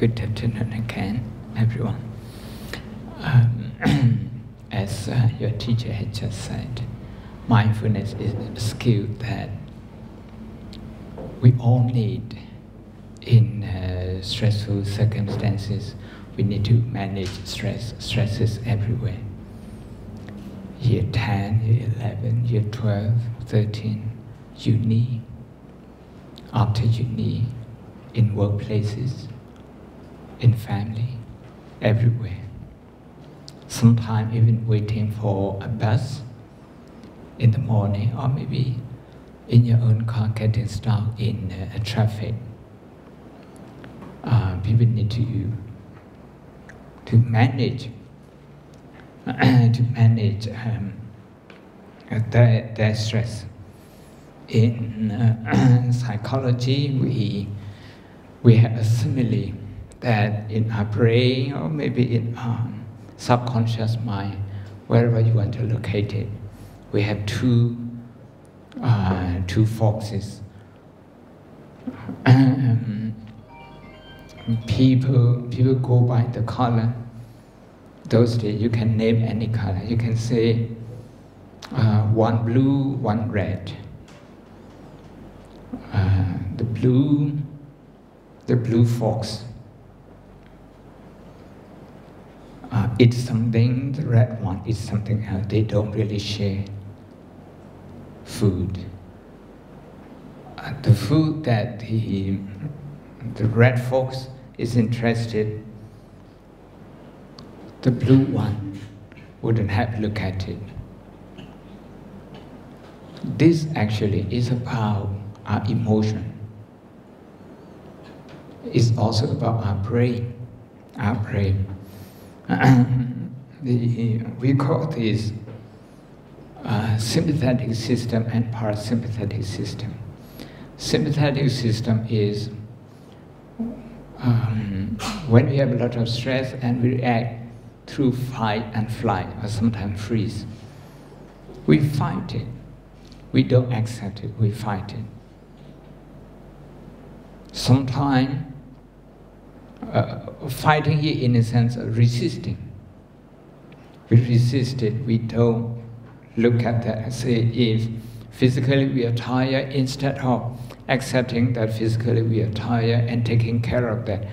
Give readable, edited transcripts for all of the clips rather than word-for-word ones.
Good afternoon again, everyone. As your teacher had just said, mindfulness is a skill that we all need in stressful circumstances. We need to manage stress. Stress is everywhere. Year 10, year 11, year 12, 13, uni, after uni, in workplaces, in family, everywhere. Sometimes even waiting for a bus in the morning, or maybe in your own car getting stuck in traffic. People need to manage their stress. In psychology, we have a simile that in our brain, or maybe in our subconscious mind, wherever you want to locate it, we have two forces. People go by the color. Those days you can name any color. You can say one blue, one red. The blue fox. It's something, the red one is something else. They don't really share food. The food that the red fox is interested, the blue one wouldn't have looked at it. This actually is about our emotion. It's also about our brain. Our brain. We call this sympathetic system and parasympathetic system. Sympathetic system is when we have a lot of stress and we react through fight and flight, or sometimes freeze. We fight it. We don't accept it, we fight it. Sometimes fighting here in a sense of resisting. We resist it, we don't look at that and say if physically we are tired, instead of accepting that physically we are tired and taking care of that.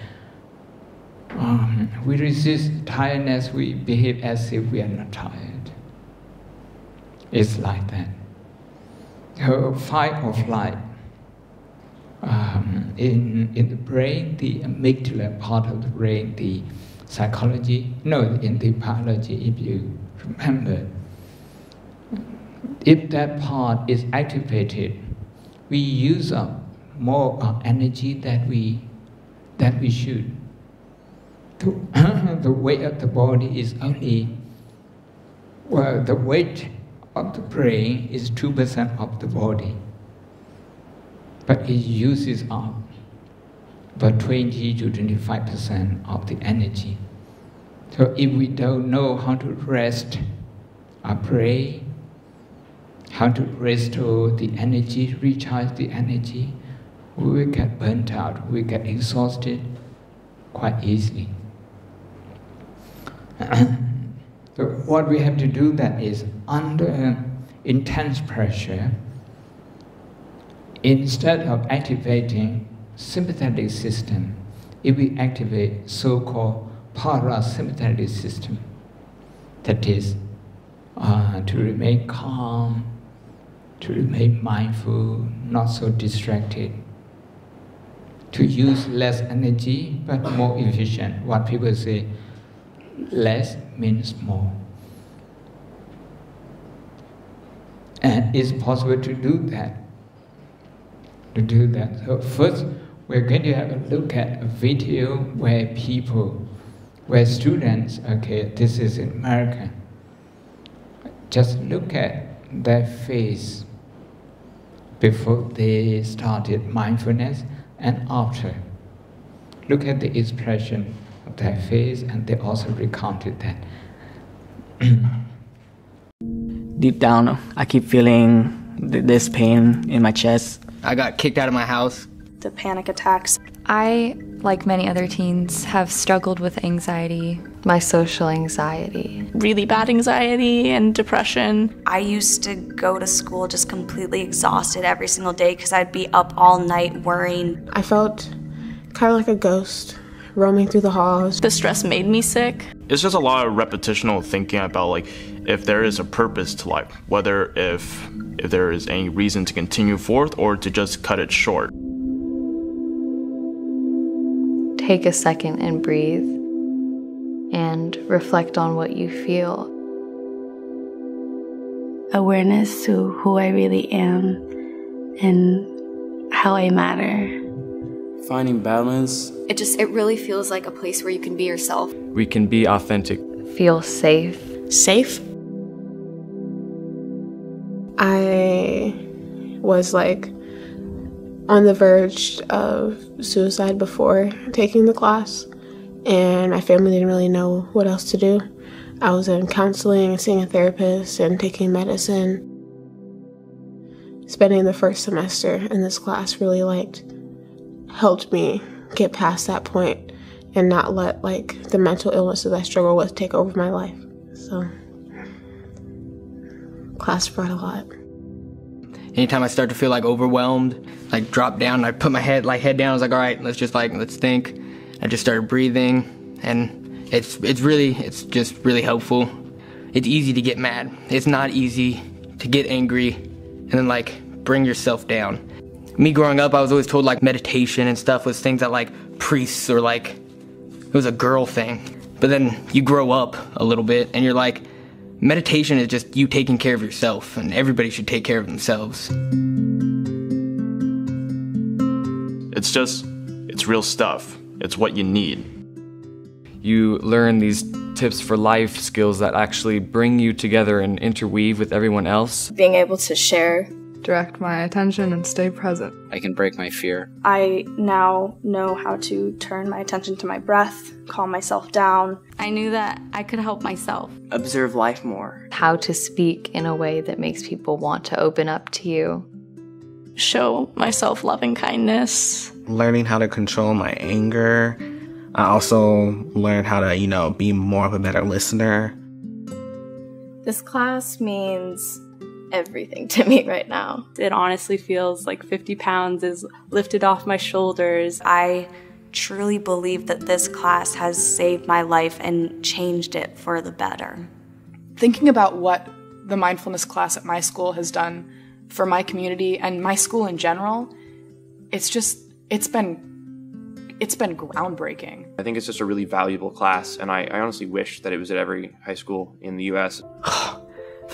We resist tiredness, we behave as if we are not tired. It's like that. So fight or flight. In the brain, the amygdala part of the brain, the psychology, in the biology, if you remember, if that part is activated, we use up more of our energy that we should. The weight of the body is only, the weight of the brain is 2% of the body. But it uses up about 20 to 25% of the energy. So if we don't know how to rest our brain, how to restore the energy, recharge the energy, we will get burnt out, we get exhausted quite easily. So what we have to do then is, under intense pressure, instead of activating sympathetic system, if we activate so-called parasympathetic system, that is, to remain calm, to remain mindful, not so distracted, to use less energy but more efficient. What people say, less means more. And it's possible to do that. So first, we're going to have a look at a video where students, this is in America, just look at their face before they started mindfulness and after. Look at the expression of their face, and they also recounted that. Deep down, I keep feeling this pain in my chest. I got kicked out of my house. The panic attacks. I like many other teens, have struggled with anxiety. My social anxiety. Really bad anxiety and depression. I used to go to school just completely exhausted every single day because I'd be up all night worrying. I felt kind of like a ghost roaming through the halls. The stress made me sick. It's just a lot of repetitional thinking about like if there is a purpose to life, whether if there is any reason to continue forth or to just cut it short. Take a second and breathe and reflect on what you feel. Awareness to who I really am and how I matter. Finding balance. It really feels like a place where you can be yourself. We can be authentic. Feel safe. Safe? I was like on the verge of suicide before taking the class, and my family didn't really know what else to do. I was in counseling and seeing a therapist and taking medicine. Spending the first semester in this class really helped me get past that point and not let the mental illnesses I struggle with take over my life. So class brought a lot. Anytime I start to feel overwhelmed, drop down, I put my head down. I was like, all right, let's think. I just started breathing, and it's just really helpful. It's easy to get mad. It's not easy to get angry and then bring yourself down. Me growing up, I was always told meditation and stuff was things that priests or it was a girl thing. But then you grow up a little bit and you're like, meditation is just you taking care of yourself, and everybody should take care of themselves. It's real stuff. It's what you need. You learn these tips for life skills that actually bring you together and interweave with everyone else. Being able to share. Direct my attention and stay present. I can break my fear. I now know how to turn my attention to my breath, calm myself down. I knew that I could help myself. Observe life more. How to speak in a way that makes people want to open up to you. Show myself loving kindness. Learning how to control my anger. I also learned how to, be more of a better listener. This class means everything to me right now. It honestly feels like 50 pounds is lifted off my shoulders. I truly believe that this class has saved my life and changed it for the better. Thinking about what the mindfulness class at my school has done for my community and my school in general, it's been groundbreaking. I think it's just a really valuable class, and I honestly wish that it was at every high school in the U.S.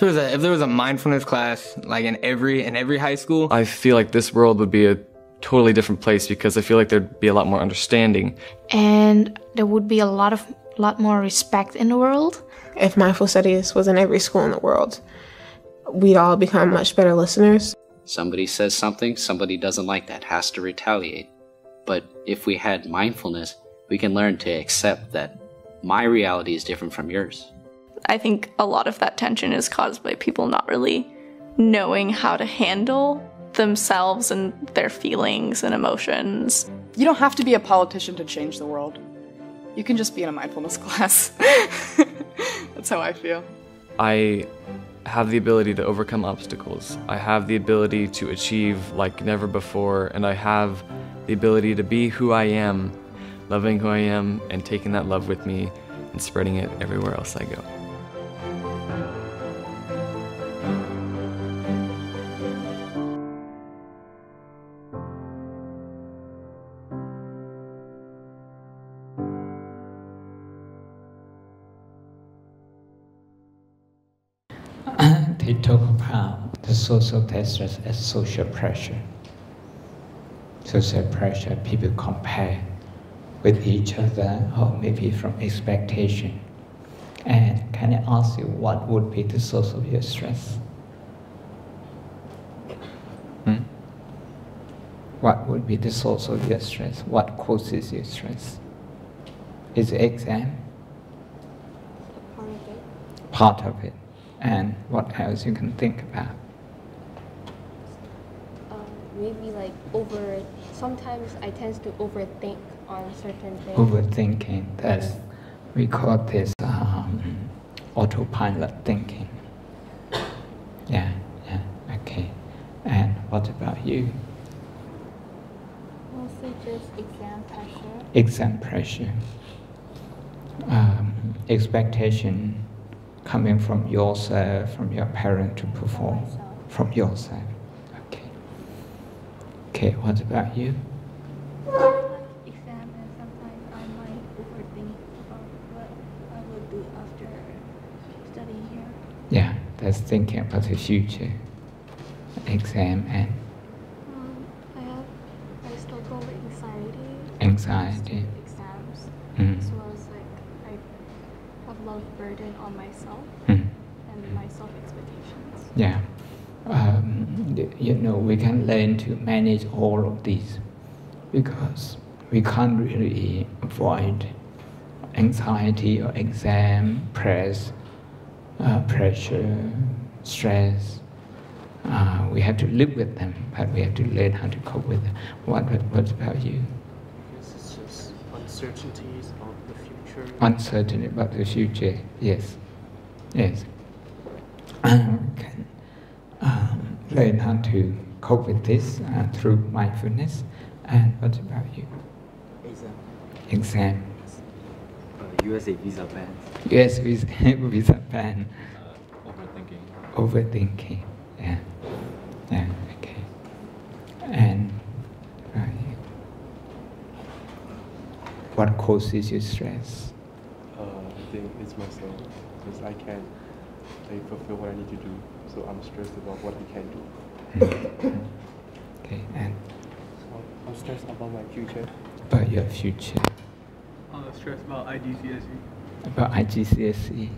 If there was a mindfulness class in every high school, I feel like this world would be a totally different place because I feel like there'd be a lot more understanding. And there would be a lot more respect in the world. If mindful studies was in every school in the world, we'd all become much better listeners. Somebody says something, somebody doesn't like that, has to retaliate. But if we had mindfulness, we can learn to accept that my reality is different from yours. I think a lot of that tension is caused by people not really knowing how to handle themselves and their feelings and emotions. You don't have to be a politician to change the world. You can just be in a mindfulness class. That's how I feel. I have the ability to overcome obstacles. I have the ability to achieve like never before, and I have the ability to be who I am, loving who I am, and taking that love with me and spreading it everywhere else I go. They talk about the social distress as social pressure. Social pressure, people compare with each other or maybe from expectation. And can I ask you what would be the source of your stress? What would be the source of your stress? What causes your stress? Is the exam? Part of it. And what else you can think about? maybe like sometimes I tend to overthink on certain things. Overthinking, we call this autopilot thinking. Yeah, okay. And what about you? Mostly just exam pressure. Exam pressure. Expectation coming from yourself, from your parent to perform. From yourself. Okay. Okay, what about you? Exam, and sometimes I might overthink about what I will do after studying here. Yeah, that's thinking about the future. Exam and I struggle with anxiety. anxiety. Exams, Mm. as well as like I have a lot of burden on myself Mm. and my self-expectations. Yeah. We can learn to manage all of these because we can't really avoid anxiety or exam, pressure, stress. We have to live with them, but we have to learn how to cope with them. What about you? It's just uncertainties about the future. Uncertainty about the future, yes. Yes. Can learn how to cope with this through mindfulness. And what about you? Exam. USA visa ban. US visa ban. Overthinking. Overthinking. Yeah. Yeah. Okay. And what causes you stress? I think it's myself because I can't fulfill what I need to do. So I'm stressed about what I can do. Okay. And I'm stressed about my future. about your future. I'm stressed about IGCSE. About IGCSE.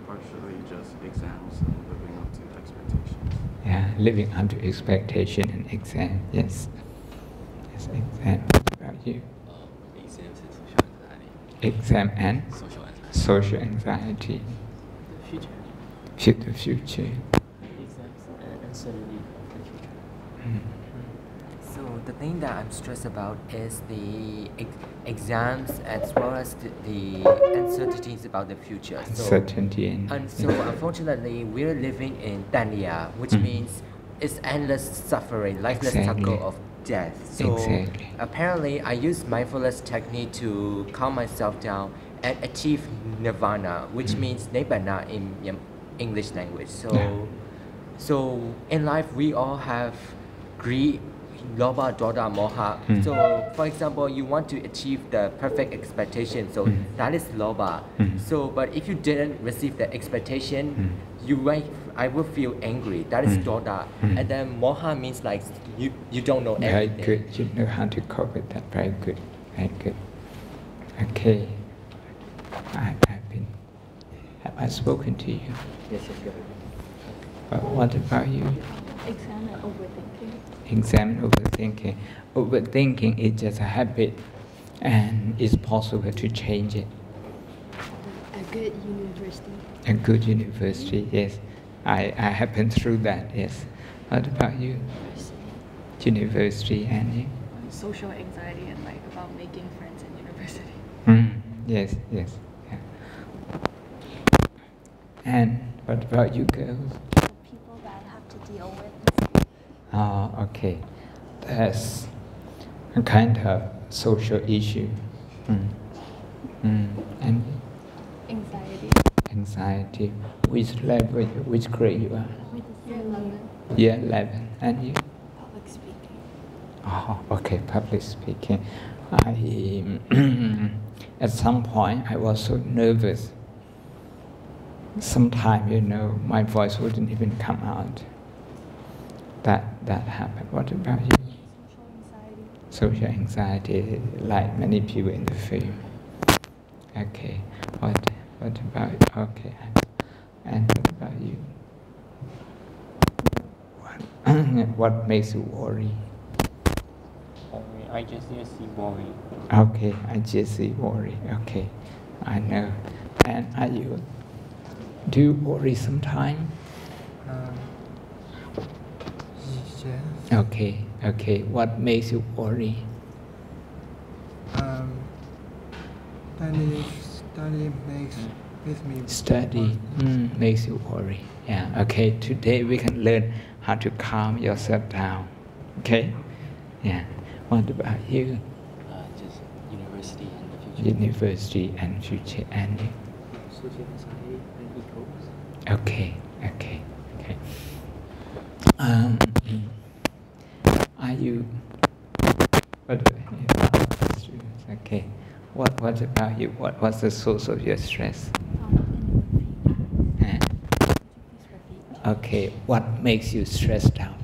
Partially just exams and living up to expectations. Yeah, living up to expectation and exam. Yes. Yes, exam. What about you? Exams and social anxiety. Exam and Social anxiety. social anxiety. The future. Exams and uncertainty of the future. Mm. So the thing that I'm stressed about is the exams as well as the uncertainties about the future. Uncertainty So unfortunately, we're living in Tanya, which means it's endless suffering, lifeless struggle of death. So apparently, I use mindfulness technique to calm myself down and achieve nirvana, which means nibbana in English language. So in life, we all have greed, lobha, doda, moha. So for example, you want to achieve the perfect expectation, so that is lobha. So but if you didn't receive the expectation, I will feel angry. That is doda. And then moha means like you don't know everything. Very good. You know how to cope with that. Very good. Very good. Okay. Have I spoken to you? Yes, yes, But what about you? Exam and overthinking. Exam and overthinking. Overthinking is just a habit, and it's possible to change it. A good university. A good university, yes. I have been through that, yes. What about you? University and you? Social anxiety and like about making friends in university. Yes, yes. Yeah. And what about you girls? People that I have to deal with. Okay. That's a kind of social issue. And Anxiety. anxiety. Which level, which grade you are? Year 11. Year 11. And you? Public speaking. Okay, public speaking. At some point, I was so nervous. Sometimes, my voice wouldn't even come out. That happened. What about you? Social anxiety, like many people in the film. Okay. What about? Okay. And what about you? What makes you worry? I just see worry. Okay, I just see worry. Okay, I know. And do you worry sometimes? Yeah. Okay, Okay, what makes you worry? Study makes me Study makes you worry. Yeah, okay, today we can learn how to calm yourself down. Okay? Yeah. What about you? Just university and the future. University and future and Social society and ecos. okay. Are you okay. What about you? What's the source of your stress? Okay, what makes you stressed out?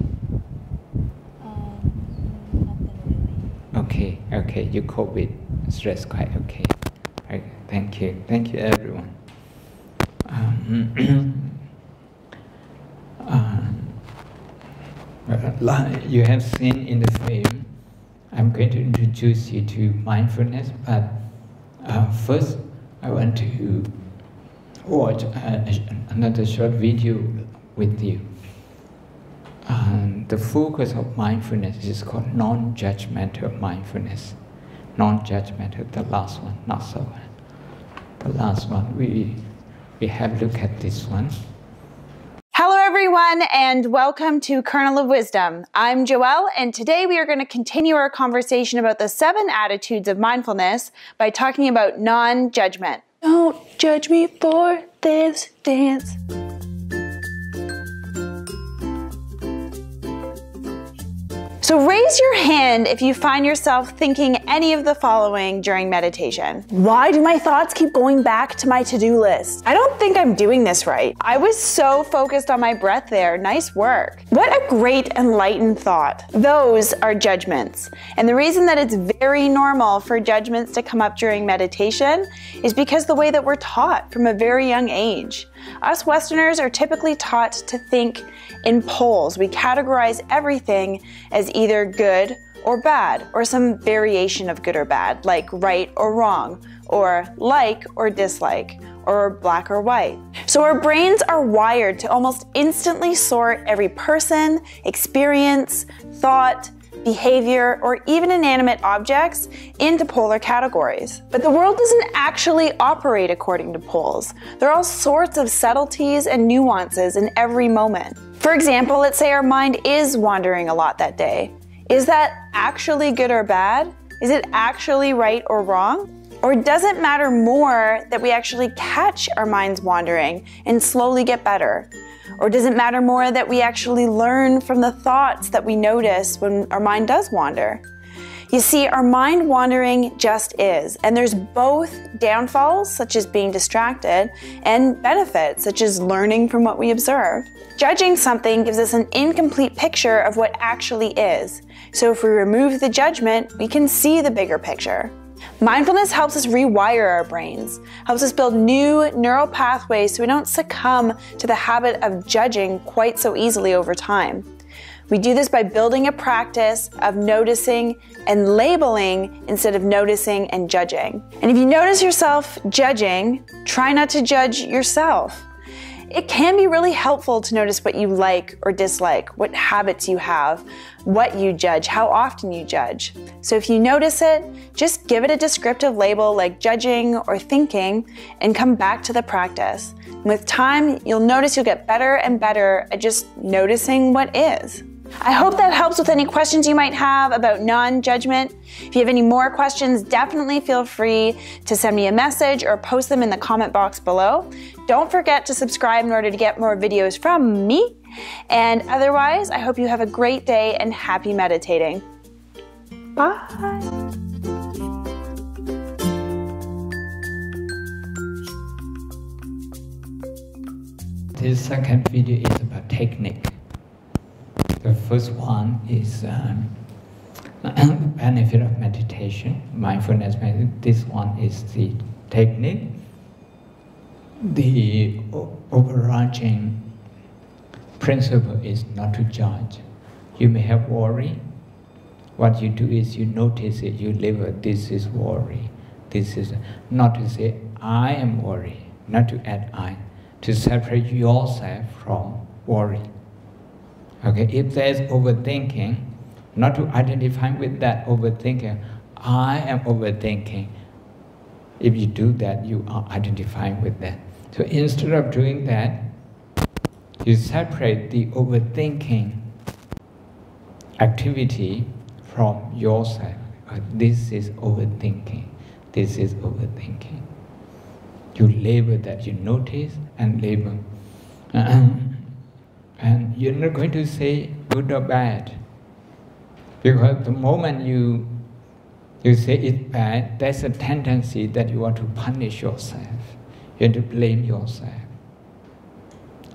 Okay, you cope with stress quite okay. Right, thank you everyone. Like you have seen in the film, I'm going to introduce you to mindfulness, but first I want to watch another short video with you. The focus of mindfulness is called non-judgmental mindfulness. Non-judgmental, the last one, not so. The last one, we have a look at this one. Hello everyone and welcome to Kernel of Wisdom. I'm Joelle and today we are going to continue our conversation about the 7 attitudes of mindfulness by talking about non-judgment. Don't judge me for this dance. So raise your hand if you find yourself thinking any of the following during meditation. Why do my thoughts keep going back to my to-do list? I don't think I'm doing this right. I was so focused on my breath there. Nice work. What a great enlightened thought. Those are judgments. And the reason that it's very normal for judgments to come up during meditation is because the way that we're taught from a very young age. Us Westerners are typically taught to think in poles. We categorize everything as either good or bad, or some variation of good or bad, like right or wrong, or like or dislike, or black or white. So our brains are wired to almost instantly sort every person, experience, thought, behavior, or even inanimate objects into polar categories. But the world doesn't actually operate according to poles. There are all sorts of subtleties and nuances in every moment. For example, let's say our mind is wandering a lot that day. Is that actually good or bad? Is it actually right or wrong? Or does it matter more that we actually catch our minds wandering and slowly get better? Or does it matter more that we actually learn from the thoughts that we notice when our mind does wander? You see, our mind wandering just is, and there's both downfalls, such as being distracted, and benefits, such as learning from what we observe. Judging something gives us an incomplete picture of what actually is. So if we remove the judgment, we can see the bigger picture. Mindfulness helps us rewire our brains, helps us build new neural pathways so we don't succumb to the habit of judging quite so easily over time. We do this by building a practice of noticing and labeling instead of noticing and judging. And if you notice yourself judging, try not to judge yourself. It can be really helpful to notice what you like or dislike, what habits you have, what you judge, how often you judge. So if you notice it, just give it a descriptive label like judging or thinking and come back to the practice. And with time, you'll notice you'll get better and better at just noticing what is. I hope that helps with any questions you might have about non-judgment. If you have any more questions, definitely feel free to send me a message or post them in the comment box below. Don't forget to subscribe in order to get more videos from me. And otherwise, I hope you have a great day and happy meditating. Bye. This second video is about technique. The first one is the benefit of meditation, mindfulness meditation. This one is the technique. The overarching principle is not to judge. You may have worry. What you do is you notice it, you label, this is worry. This is not to say, I am worried, not to add I, to separate yourself from worry. Okay, if there's overthinking, not to identify with that overthinking. I am overthinking. If you do that, you are identifying with that. So instead of doing that, you separate the overthinking activity from yourself. This is overthinking. This is overthinking. You label that, you notice and label. And you're not going to say good or bad. Because the moment you say it's bad, there's a tendency that you want to punish yourself. You want to blame yourself.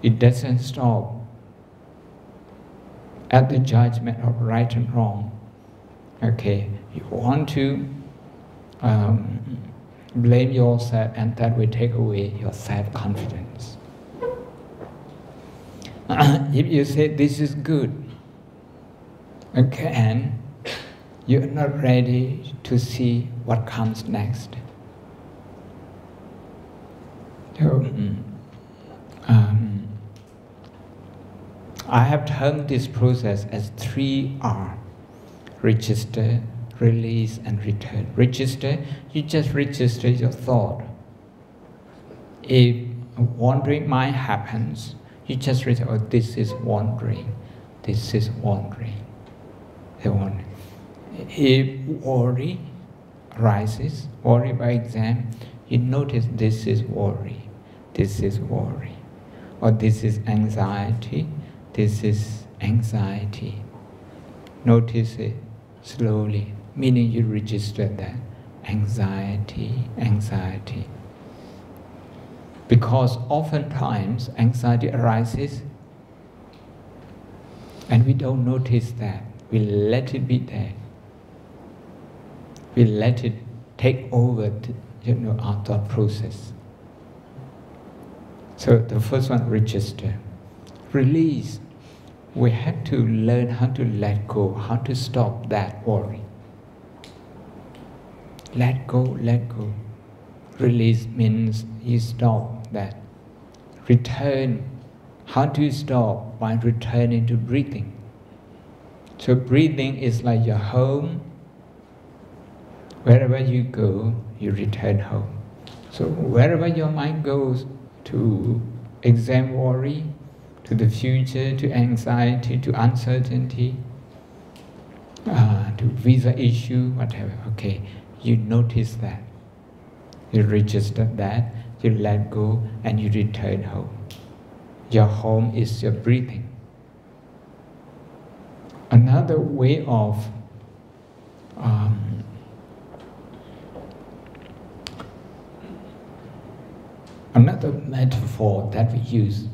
It doesn't stop at the judgment of right and wrong. Okay, you want to blame yourself, and that will take away your self-confidence. If you say this is good, again, you're not ready to see what comes next. So, I have termed this process as 3R: register, release, and return. Register, you just register your thought. If a wandering mind happens, you just register, oh, this is wandering, this is wandering. If worry arises, worry by exam, you notice this is worry, this is worry. Or this is anxiety, this is anxiety. Notice it slowly, meaning you register that. Anxiety, anxiety. Because oftentimes anxiety arises and we don't notice that. We let it be there. We let it take over our thought process. So the first one, register. Release. We have to learn how to let go, how to stop that worry. Let go, let go. Release means you stop that. Return. How do you stop? By returning to breathing. So breathing is like your home. Wherever you go, you return home. So wherever your mind goes, to exam worry, to the future, to anxiety, to uncertainty, to visa issue, whatever, okay, you notice that. You register that, you let go, and you return home. Your home is your breathing. Another way of another metaphor that we use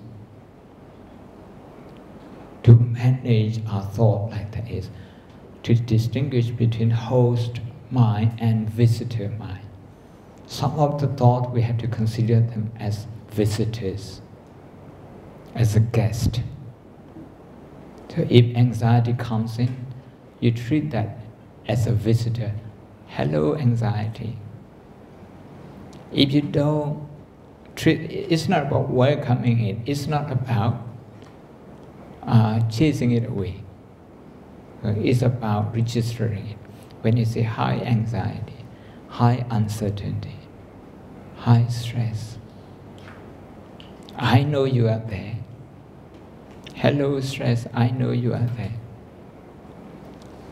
to manage our thought like that is to distinguish between host mind and visitor mind. Some of the thought we have to consider them as visitors, as a guest. So if anxiety comes in, you treat that as a visitor. Hello, anxiety. If you don't treat, it's not about welcoming it, it's not about chasing it away. It's about registering it. When you say high anxiety, high uncertainty, high stress, I know you are there. Hello, stress, I know you are there.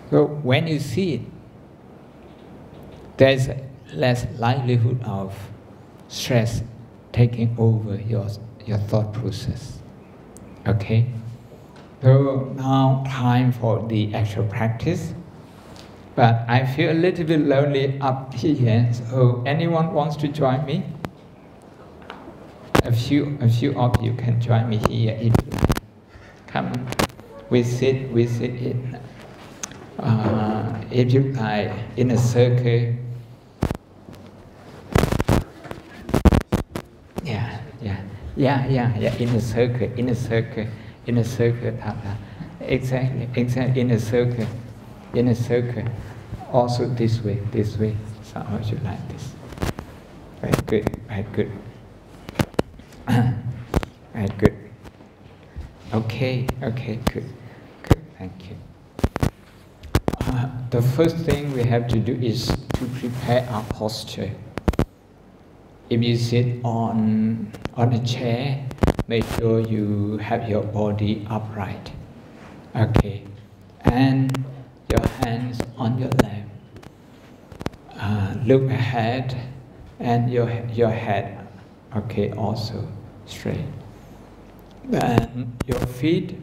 So when you see it, there's less likelihood of stress taking over your thought process. Okay? So now time for the actual practice. But I feel a little bit lonely up here, so anyone wants to join me? A few of you can join me here if you like. Come on. We sit in, if you like, in a circle. Yeah, in a circle, exactly, in a circle, also this way, so how should like this? Very good, very good. Okay, good, thank you. The first thing we have to do is to prepare our posture. If you sit on a chair, make sure you have your body upright. Okay, and your hands on your lap. Look ahead, and your head, okay, also straight. Then your feet,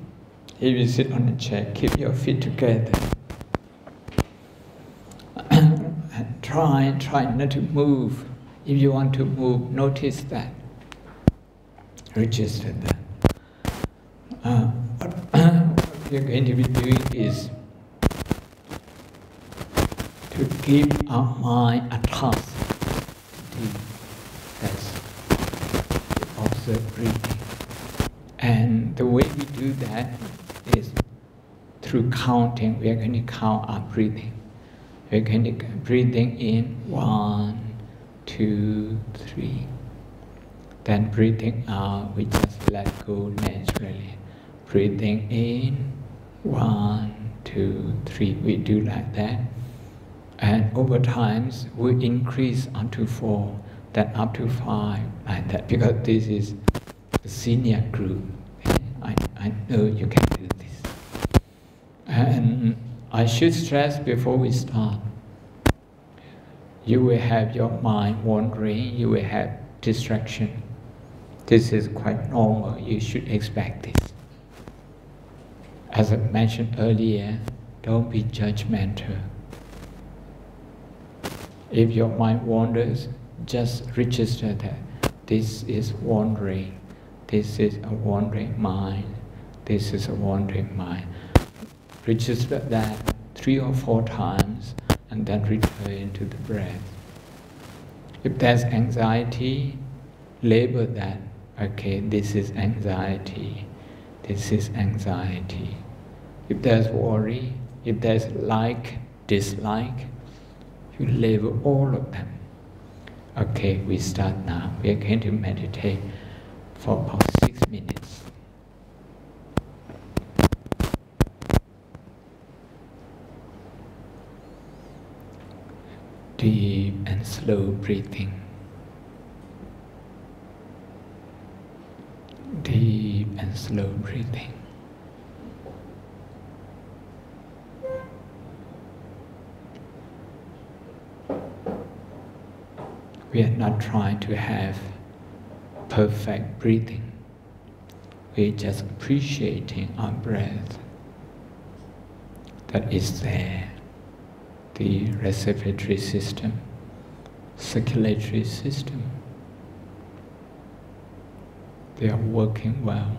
if you sit on a chair, keep your feet together. And try not to move. If you want to move, notice that. Register that. What we are going to be doing is to give our mind a task. That's to observe breathing. And the way we do that is through counting. We are going to count our breathing. We're going to breathing in 1, 2, 3. Then breathing out, we just let go naturally. Breathing in 1, 2, 3. We do like that. And over time, we increase unto 4, then up to 5, like that. Because this is the senior group. I know you can do this. And I should stress before we start. You will have your mind wandering, you will have distraction. This is quite normal, you should expect this. As I mentioned earlier, don't be judgmental. If your mind wanders, just register that this is wandering, this is a wandering mind, this is a wandering mind. Register that 3 or 4 times and then return to the breath. If there's anxiety, label that. Okay, this is anxiety, this is anxiety. If there's worry, if there's like, dislike, you label all of them. Okay, we start now. We are going to meditate for about 6 minutes. Deep and slow breathing. Deep and slow breathing. We are not trying to have perfect breathing. We're just appreciating our breath that is there. The respiratory system, circulatory system, they are working well.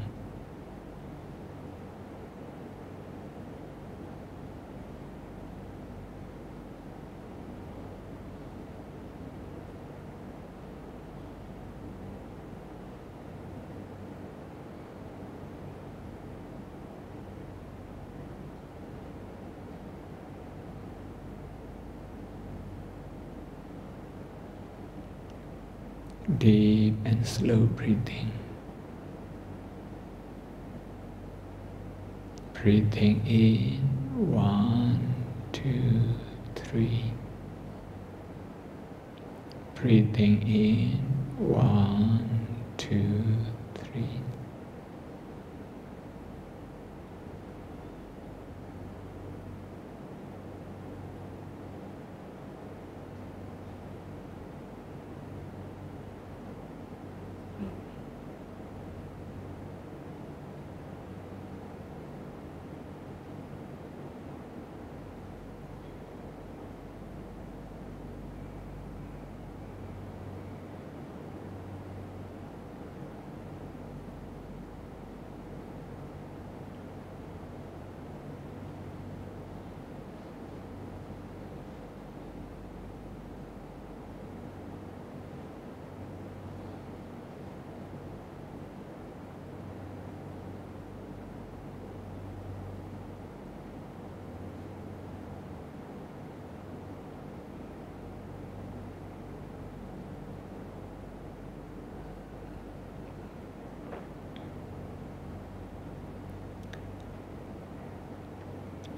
Deep and slow breathing. Breathing in 1, 2, 3. Breathing in 1, 2, 3.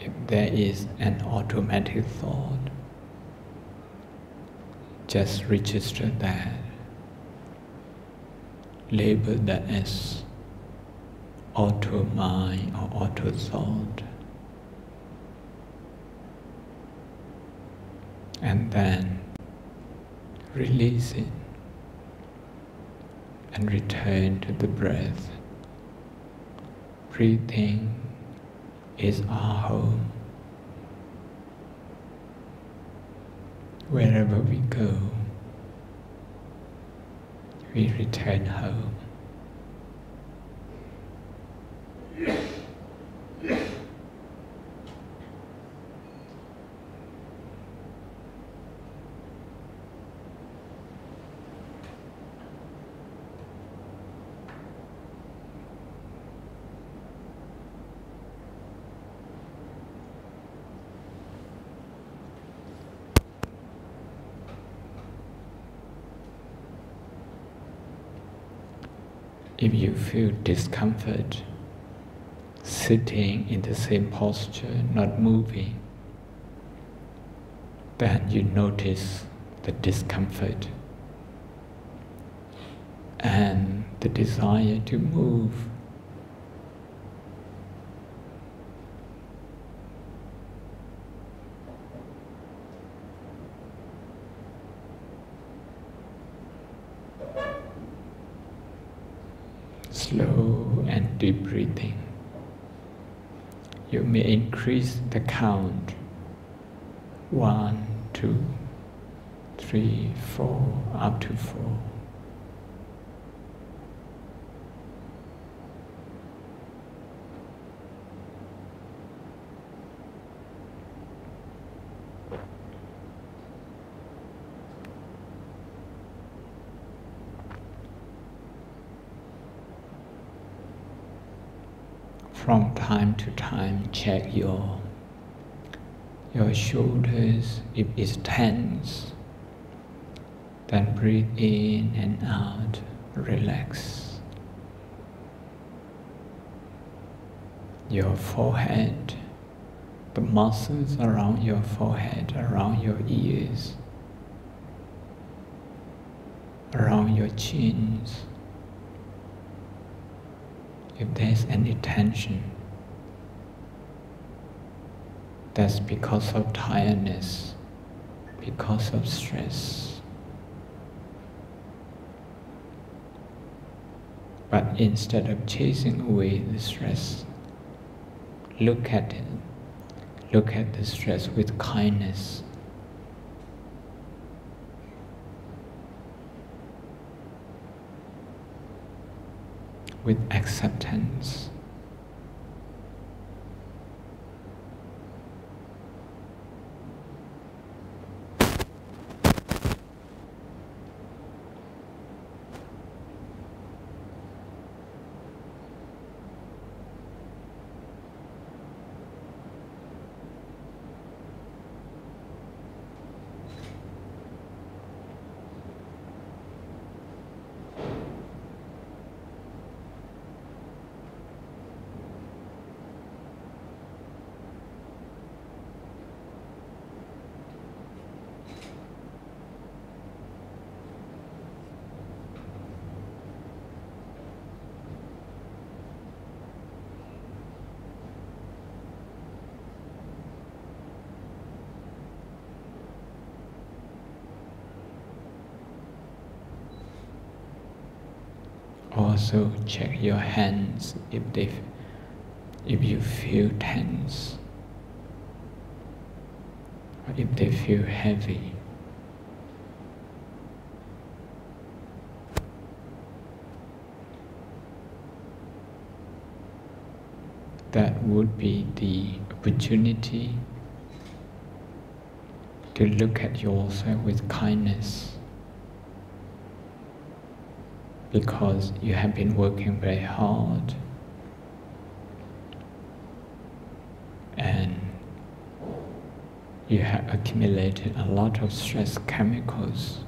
if there is an automatic thought, just register that, label that as auto mind or auto thought, and then release it and return to the breath. Breathing is our home. Wherever we go, we return home. If you feel discomfort sitting in the same posture, not moving, then you notice the discomfort and the desire to move. Slow and deep breathing. You may increase the count. 1, 2, 3, 4, up to 4. From time to time, check your shoulders. If it's tense, then breathe in and out, relax. Your forehead, the muscles around your forehead, around your ears, around your chins. If there's any tension, that's because of tiredness, because of stress. But instead of chasing away the stress, look at it. Look at the stress with kindness. With acceptance. Also check your hands if you feel tense or if they feel heavy. That would be the opportunity to look at yourself with kindness. Because you have been working very hard and you have accumulated a lot of stress chemicals.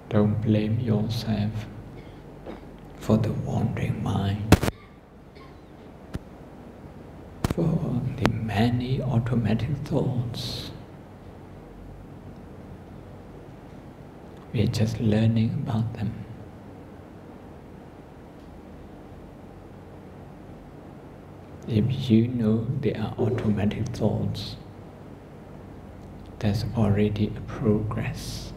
Don't blame yourself for the wandering mind, for the many automatic thoughts. We're just learning about them. If you know they are automatic thoughts, there's already a progress.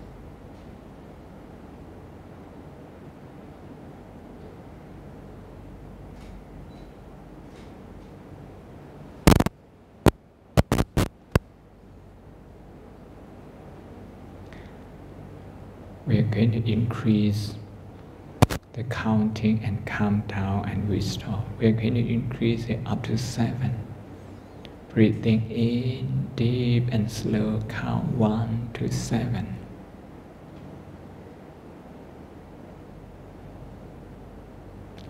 We are going to increase the counting and count down and restore. We are going to increase it up to 7. Breathing in deep and slow, count 1 to 7.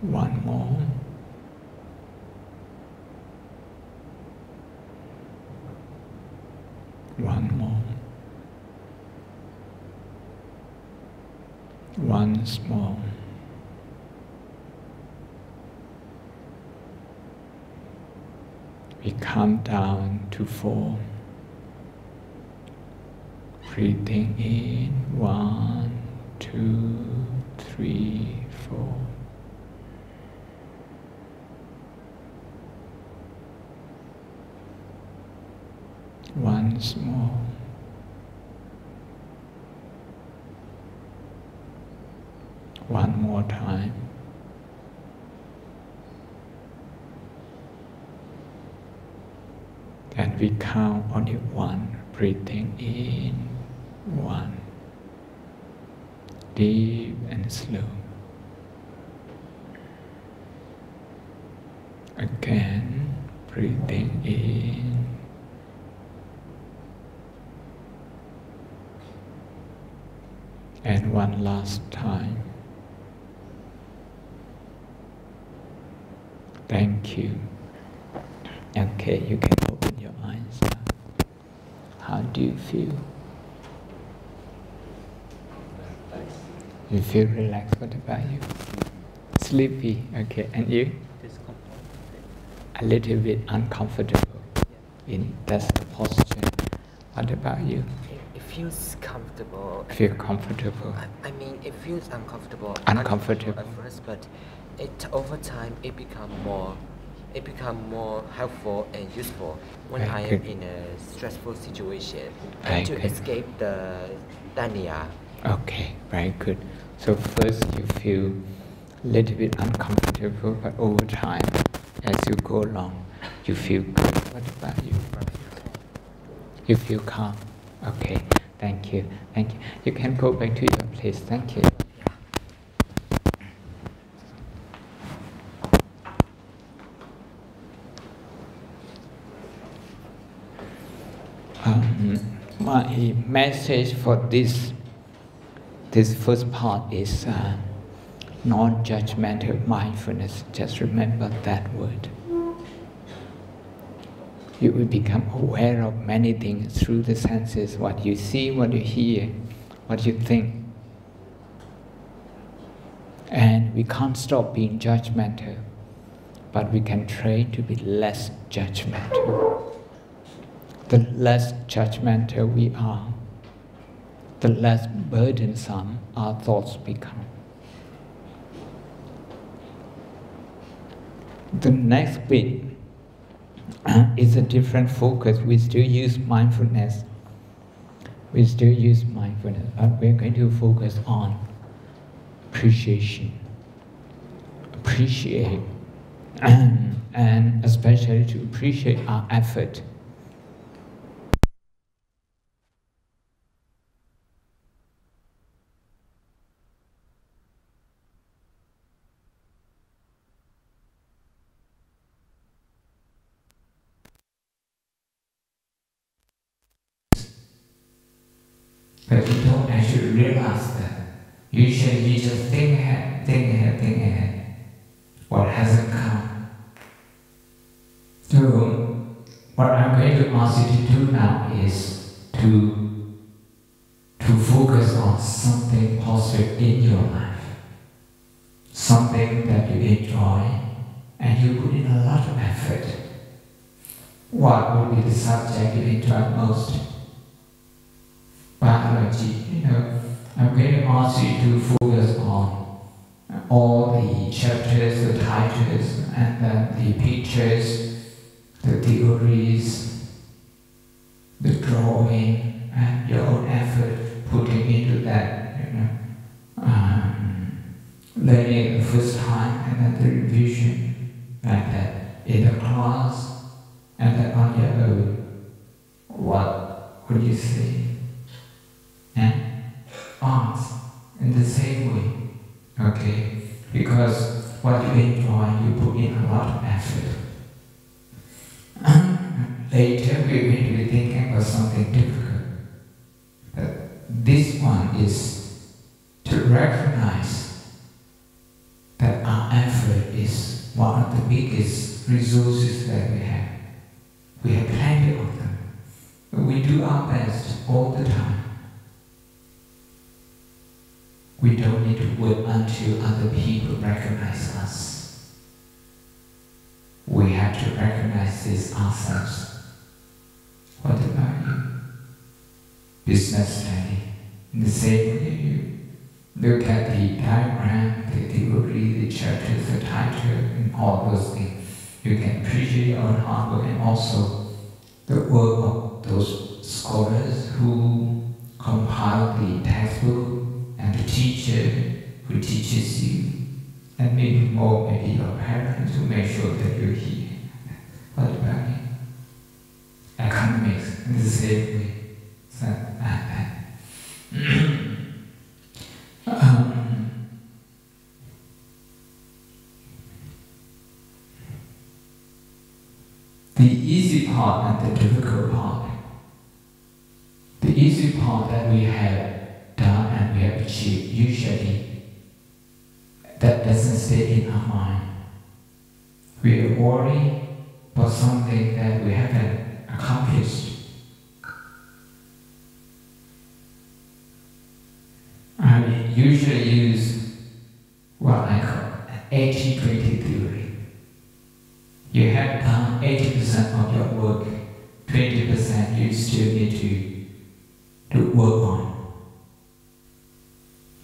One more. One more. Once more. We count down to 4. Breathing in 1, 2, 3, 4. Once more. One more time. And we count only 1, breathing in 1. Deep and slow. Again, breathing in. And one last time. Thank you. Okay, you can open your eyes now. How do you feel? You feel relaxed? What about you? Sleepy. Okay, and you? A little bit uncomfortable. That's the posture. What about you? It feels comfortable. Feel comfortable. I mean, it feels uncomfortable. Uncomfortable At first, but over time it become more helpful and useful when I am in a stressful situation and to escape the dania. Okay, very good. So first you feel a little bit uncomfortable, but over time, as you go along, you feel good. What about you? You feel calm. Okay, thank you. Thank you. You can go back to your place. Thank you. My message for this first part is non-judgmental mindfulness. Just remember that word. You will become aware of many things through the senses, what you see, what you hear, what you think. And we can't stop being judgmental, but we can train to be less judgmental. The less judgmental we are, the less burdensome our thoughts become. The next bit is a different focus. We still use mindfulness. We're going to focus on appreciation. Appreciate, and especially to appreciate our effort. But you don't actually realize that. Usually you just think ahead. What hasn't come. So, what I'm going to ask you to do now is to focus on something positive in your life, something that you enjoy, and you put in a lot of effort. What would be the subject you enjoy most? Biology, I'm going to ask you to focus on all the chapters, the titles, and then the pictures, the theories, the drawing, and your own effort putting into that, learning the first time, and then the revision, like that, in the class, and then on your own. What would you say? And ask in the same way, okay? Because what you enjoy, you put in a lot of effort. Later, we're going to be thinking about something difficult. But this one is to recognize that our effort is one of the biggest resources that we have. We have plenty of them. But we do our best all the time. We don't need to wait until other people recognize us. We have to recognize this ourselves. What about you? Business study. In the same way you look at the diagram, the theory, the chapters, the title, and all those things. You can appreciate your own hard work and also the work of those scholars who compile the textbook and the teacher who teaches you, and maybe more, maybe your parents who make sure that you're here. What about you? Economics in the same way. So, the easy part and the difficult part. The easy part that we have done and we have achieved, usually that doesn't stay in our mind. We are worried about something that we haven't accomplished. I usually use what I call an 80-20 theory. You have done 80% of your work, 20% you still need to work on.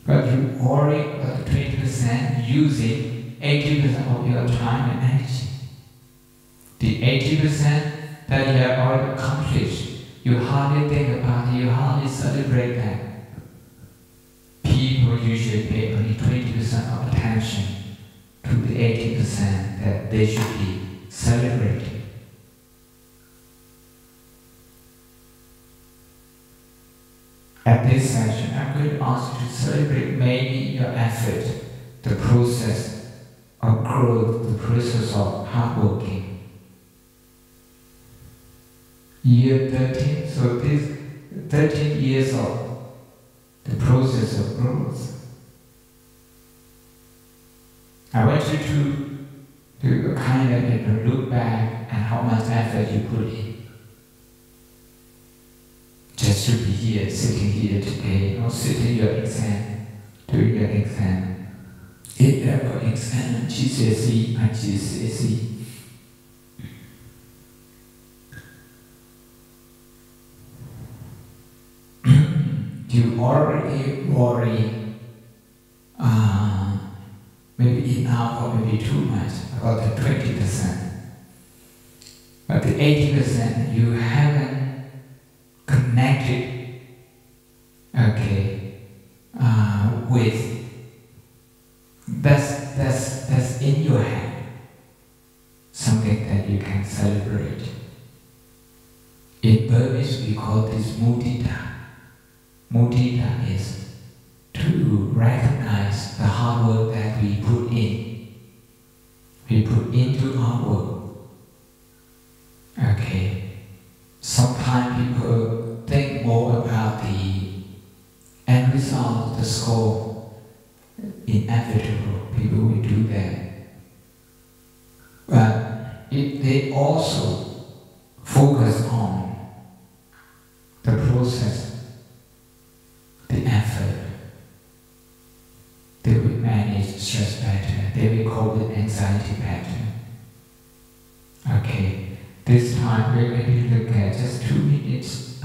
But you worry about the 20% using 80% of your time and energy. The 80% that you have already accomplished, you hardly think about it, you hardly celebrate that. People usually pay only 20% of attention to the 80% that they should be celebrating. At this session, I'm going to ask you to celebrate maybe your effort, the process of growth, the process of hard working. Year 13, so this 13 years of the process of growth. I want you to kind of look back at how much effort you put in. Just to be here, sitting here today, or sitting your exam, doing your exam. A-level exam, GCSE and GCSE. You already worry, maybe enough or maybe too much about the 20%. But the 80% you haven't connected, okay, with, that's in your hand, something that you can celebrate. In Burmese we call this mudita. Mudita is to recognize the hard work that we put in. We put into our work. Okay. Sometimes people think more about the end result, the score. Inevitable, people will do that. But they also focus on the process, the they will manage stress better, they will cope with anxiety better. Okay, this time we're going to look at just 2 minutes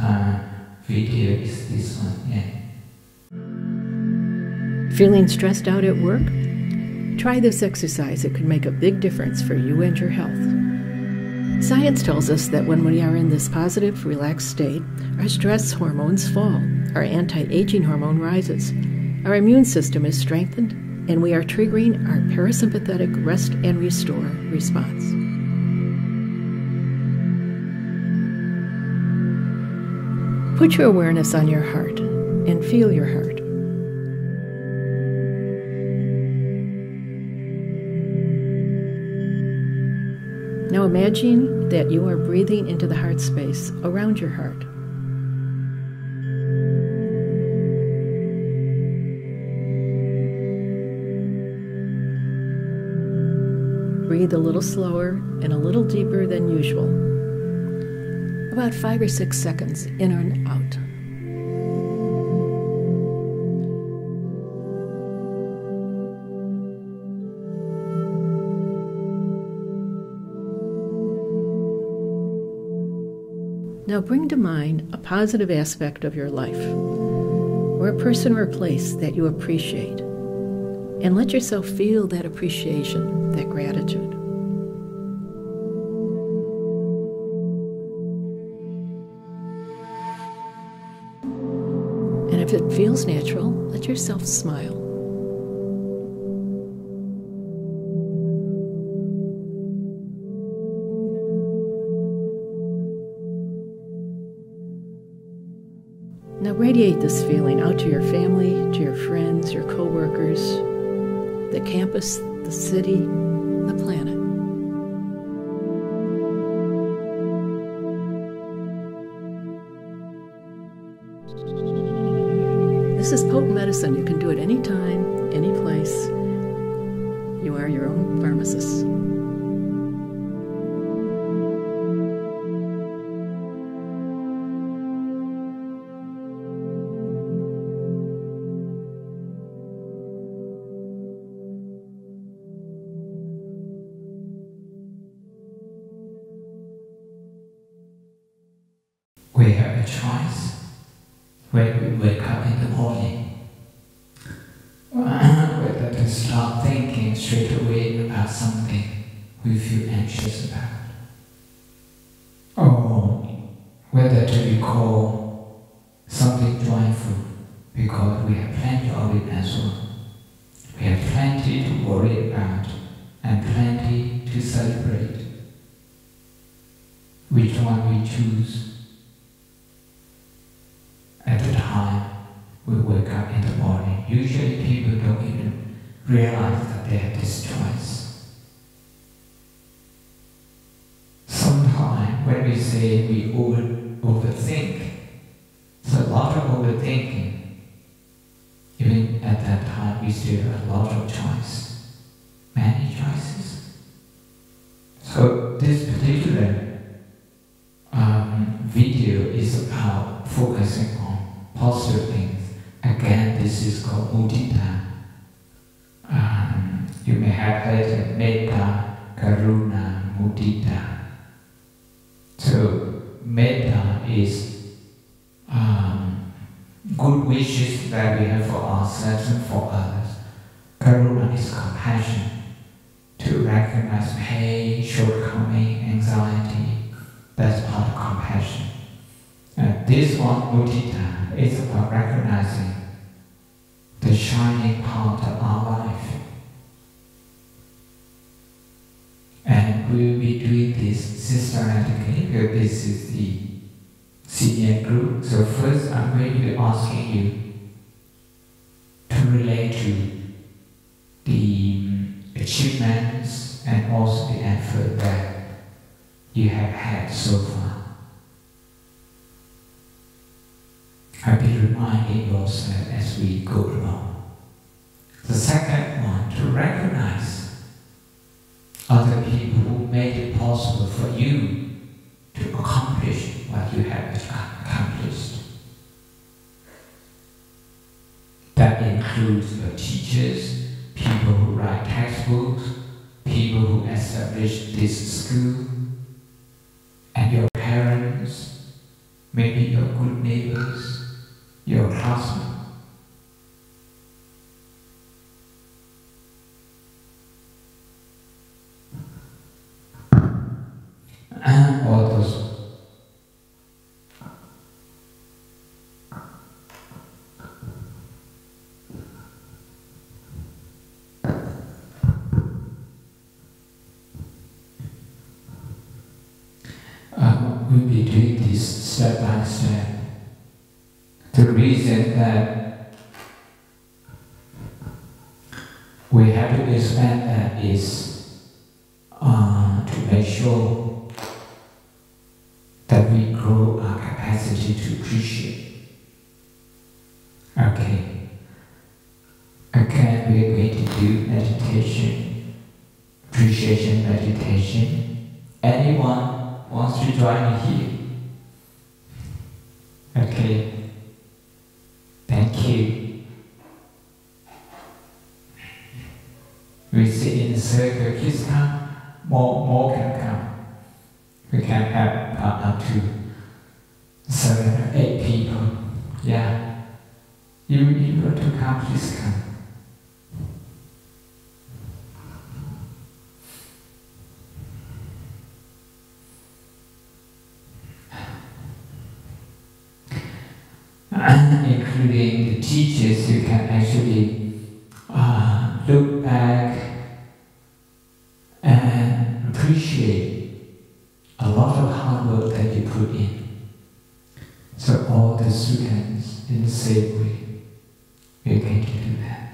video is this one, yeah. Feeling stressed out at work? Try this exercise. It could make a big difference for you and your health. Science tells us that when we are in this positive, relaxed state, our stress hormones fall, our anti-aging hormone rises, our immune system is strengthened, and we are triggering our parasympathetic rest and restore response. Put your awareness on your heart and feel your heart. Now imagine that you are breathing into the heart space around your heart. Breathe a little slower and a little deeper than usual. About 5 or 6 seconds in and out. Now bring to mind a positive aspect of your life, or a person or a place that you appreciate, and let yourself feel that appreciation, that gratitude. And if it feels natural, let yourself smile. Now radiate this feeling out to your family, to your friends, your co-workers, the campus, the city, the planet. This is potent medicine. You can do it anytime, any place. You are your own pharmacist. We have a choice when we wake up in the morning whether to start thinking straight away about something we feel anxious about, or whether to recall something joyful because we have plenty of it as well. We have plenty to worry about and plenty to celebrate. Which one we choose? At the time we wake up in the morning, usually people don't even realize that they have this choice. Sometimes when we say we overthink, there's a lot of overthinking. Even at that time we still have a lot of choice, many choices. So this particular video is about focusing on positive things. Again, this is called mudita. You may have heard of metta, karuna, mudita. So metta is good wishes that we have for ourselves and for others. Karuna is compassion, to recognize pain, shortcoming, anxiety. That's part of compassion. This one, mudita, is about recognizing the shining part of our life. And we will be doing this systematically because this is the senior group. So first I'm going to be asking you to relate to the achievements and also the effort that you have had so far. I'll be reminding yourself as we go along. The second one, to recognize other people who made it possible for you to accomplish what you have accomplished. That includes your teachers, people who write textbooks, people who establish this school, and your parents, maybe your good neighbors, your classmates. And all those we'll be doing this step by step. The reason that we have to expand that is to make sure that we grow our capacity to appreciate. Okay. Again, we're going to do meditation, appreciation meditation. Anyone wants to join me here? Okay. Thank you. We sit in a circle. Please come. More can come. We can have up to 7 or 8 people. Yeah. You want to come, please come. Including the teachers, you can actually look back and appreciate a lot of hard work that you put in. So all the students, in the same way, we're going to do that.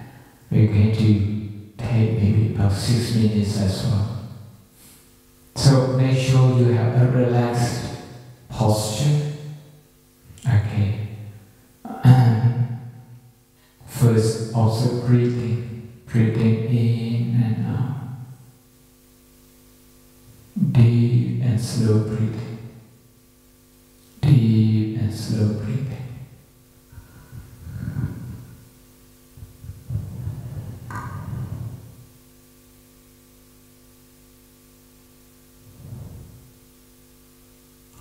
We're going to take maybe about 6 minutes as well. So make sure you have a relaxed posture. Okay. First, also breathing in and out. Deep and slow breathing. Deep and slow breathing.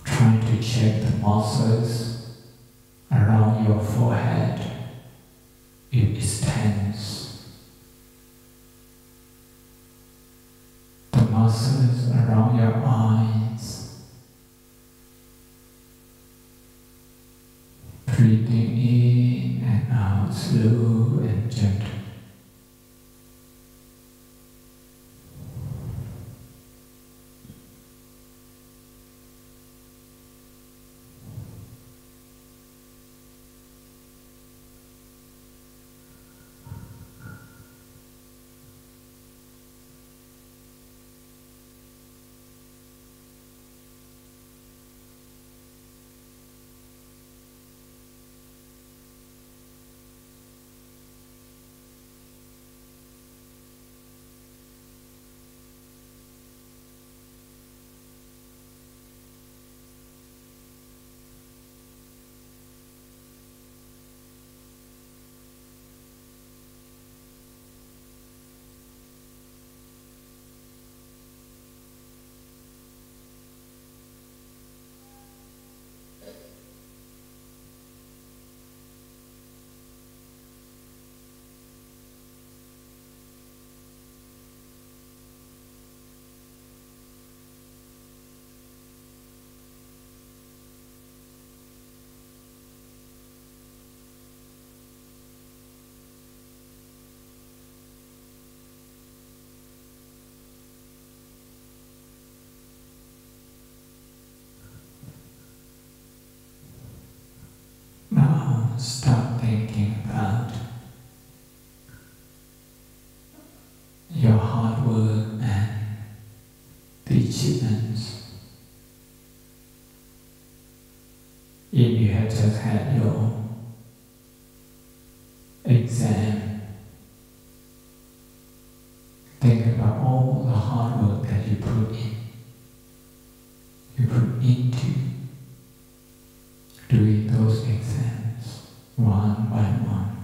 Trying to check the muscles around your forehead. It is tense. The muscles around your eyes. Breathing in and out, slow and gentle. Now start thinking about your hard work and the achievements. If you have just had your exam, think about all the hard work that you put in. You put into doing those exams one by one.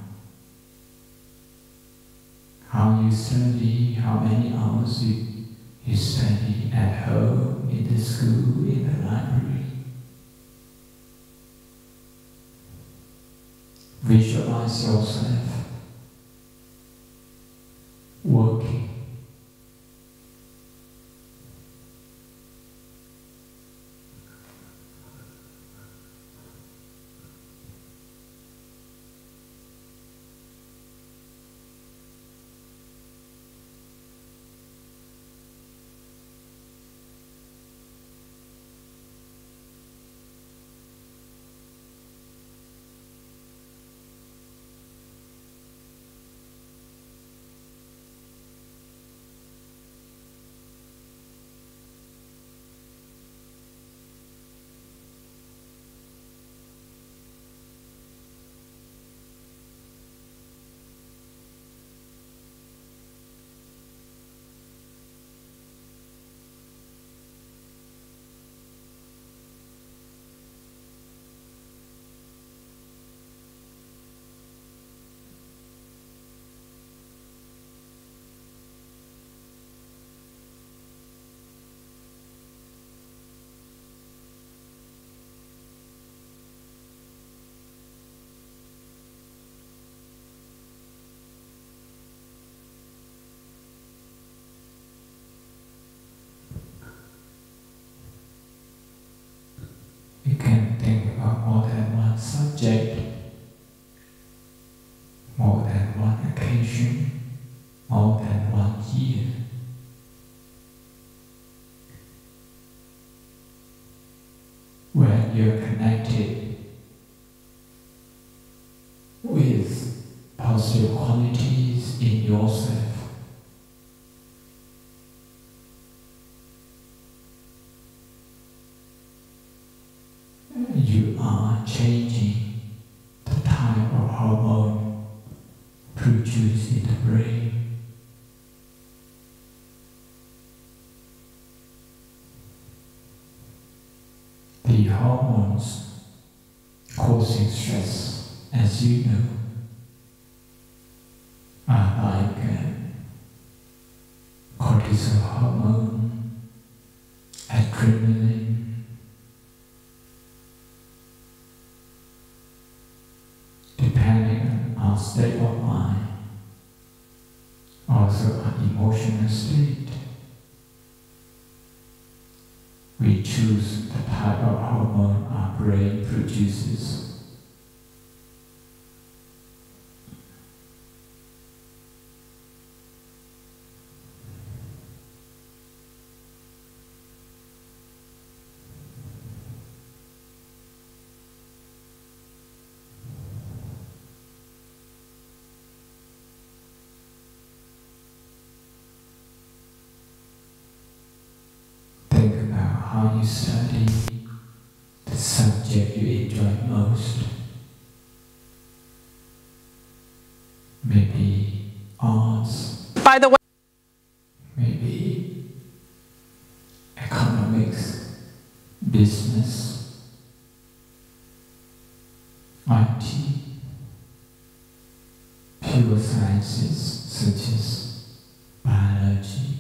how you study, how many hours you study at home, in the school, in the library. Visualize yourself working. You can think about more than one subject, more than one occasion, more than one year. When you're connected with positive qualities in yourself, you are changing the type of hormone produced in the brain. The hormones causing stress, as you know, are like cortisol hormone, adrenaline, depending on our state of mind, also our emotional state. We choose the type of hormone our brain produces. Think about how you study, the subject you enjoy most. Maybe arts. By the way, Maybe economics, business, IT, pure sciences such as biology,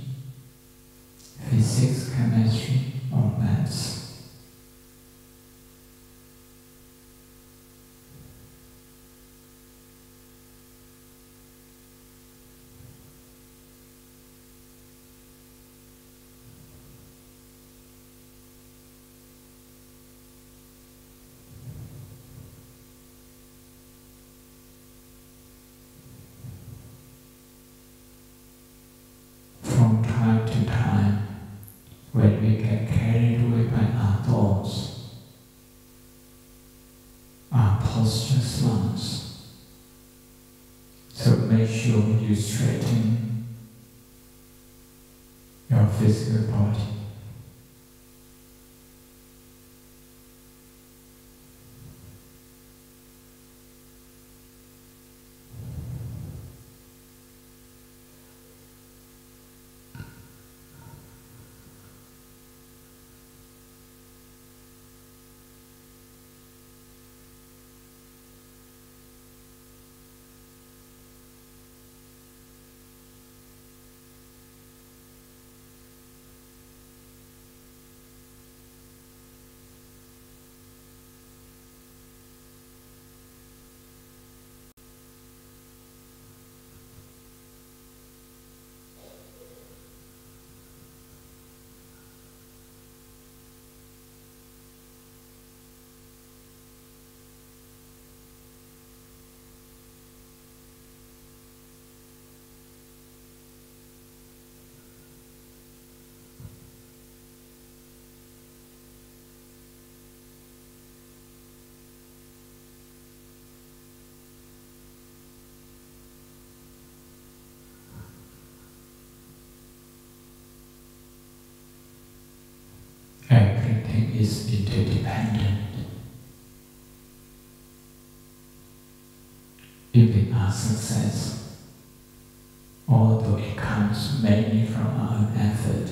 physics, chemistry, or maths. From time to time, when we get carried away by our thoughts, our posture slumps. So make sure you straighten your physical body. Everything is interdependent. Even our success, although it comes mainly from our own effort,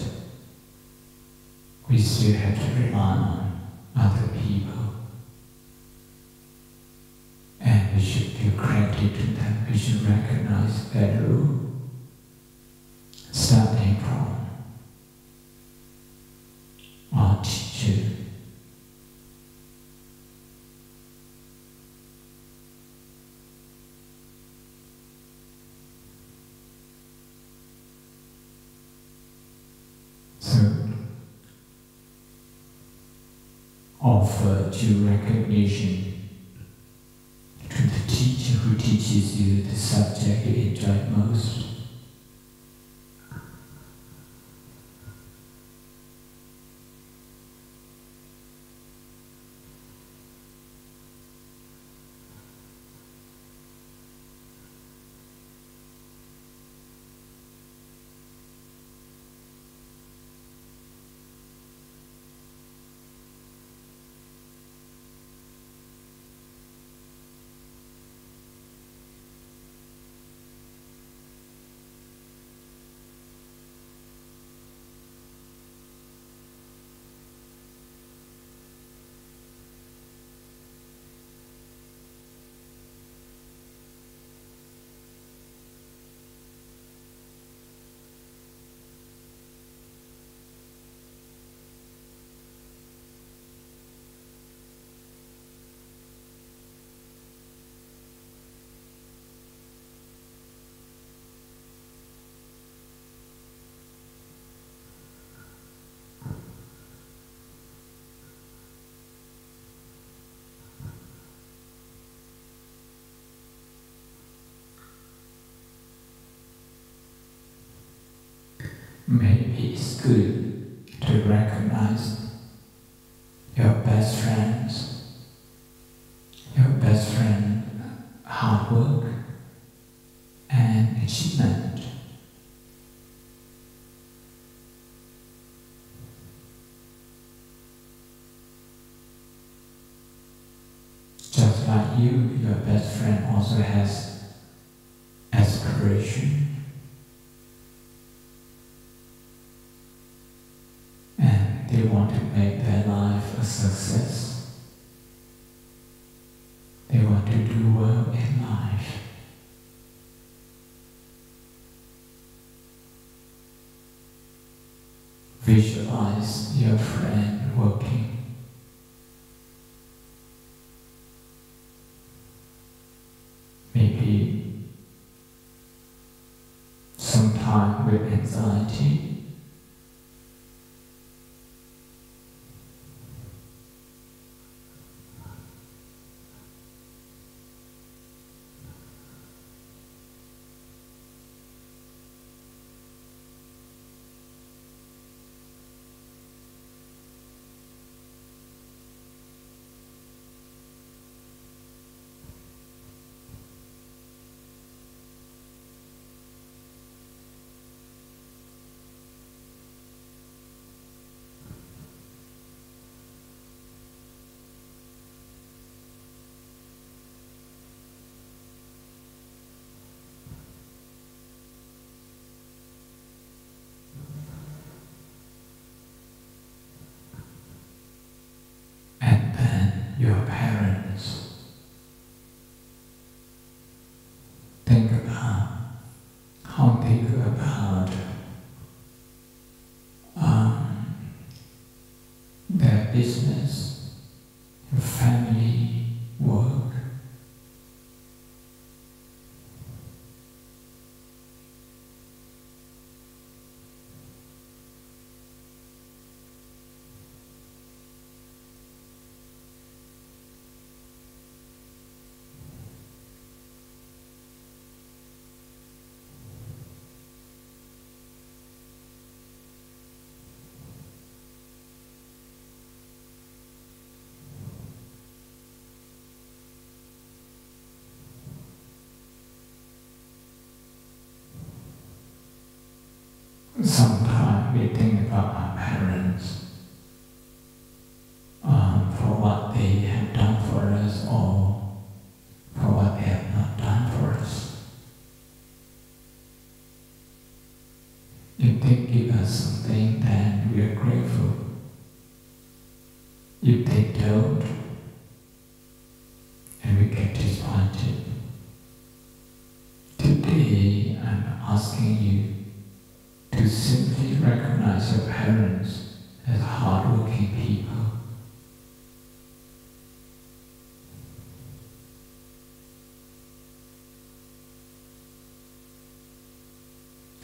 we still have to rely on other people. And we should give credit to them, we should recognize their role, starting from our teacher. So, offer due recognition to the teacher who teaches you the subject you enjoy most. Maybe it's good to recognize your best friends, hard work and achievement. Just like you, your best friend also has aspiration. They want to make their life a success. They want to do well in life. Visualize your friend working. Maybe sometime with anxiety. Your parents. Think about how they go about their business, your family, work. Sometimes we think about our parents If they give us something, then we are grateful. If they don't, then we get disappointed. Today, I'm asking you to simply recognize your parents as hardworking people.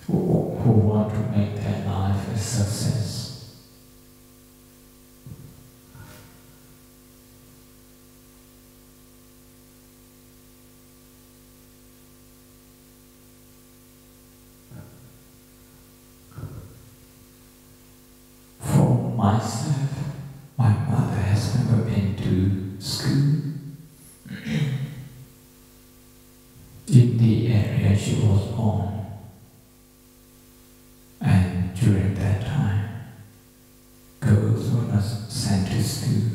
Who want to make their life a success. For myself, my mother has never been to school. In the area she was born. And during that time, girls were not sent to school.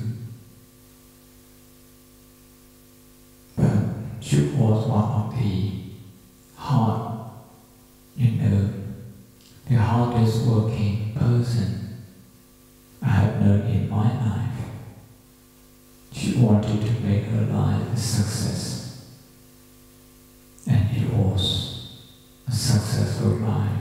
But she was one of the the hardest working person I have known in my life. She wanted to make her life a success. And it was a successful life.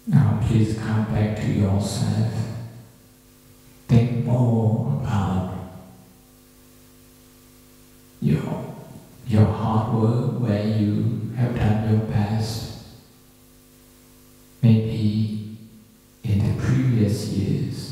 Now please come back to yourself. Think more about your hard work, where you have done your best. Maybe in the previous years.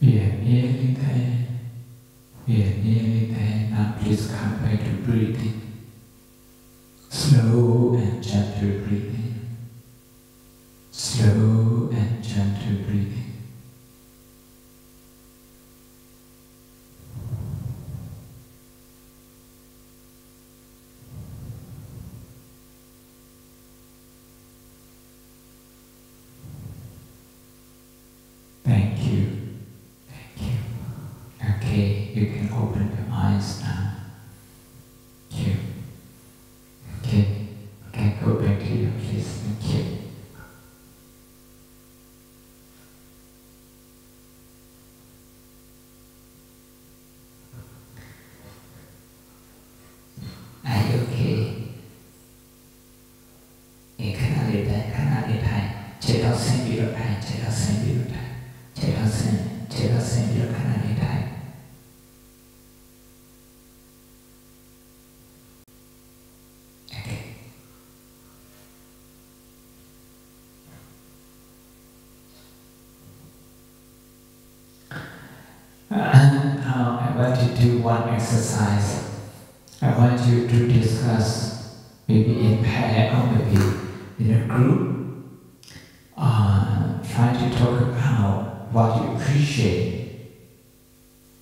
We are nearly there. We are nearly there. Now please come back to breathing. Slow and gentle breathing. Slow and gentle breathing. Thank you. Okay, you can open your eyes now. Thank you. Okay, go back to your place. Thank you. Are you okay? In Canada, chạy đó xem video này, chạy đó xem video này, chạy đó xem video Canada. Now I want you to do one exercise. I want you to discuss, maybe in pair or maybe in a group. Try to talk about what you appreciate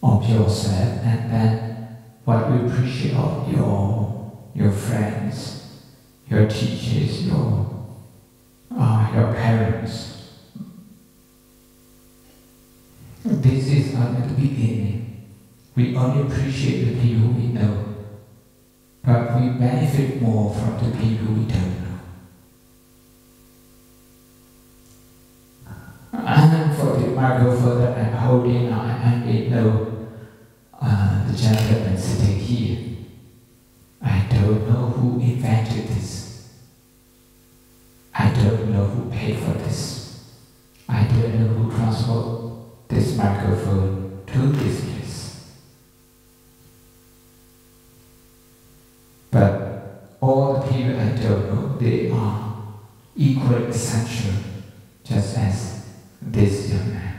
of yourself, and then what you appreciate of your friends, your teachers, your parents. This is only the beginning. We only appreciate the people we know. but we benefit more from the people we don't know. And for the microphone that I'm holding now, I may know the gentleman sitting here. I don't know who invented this. I don't know who paid for this. I don't know who transported this microphone to this place. But all the people I don't know, they are equally essential, just as this young man.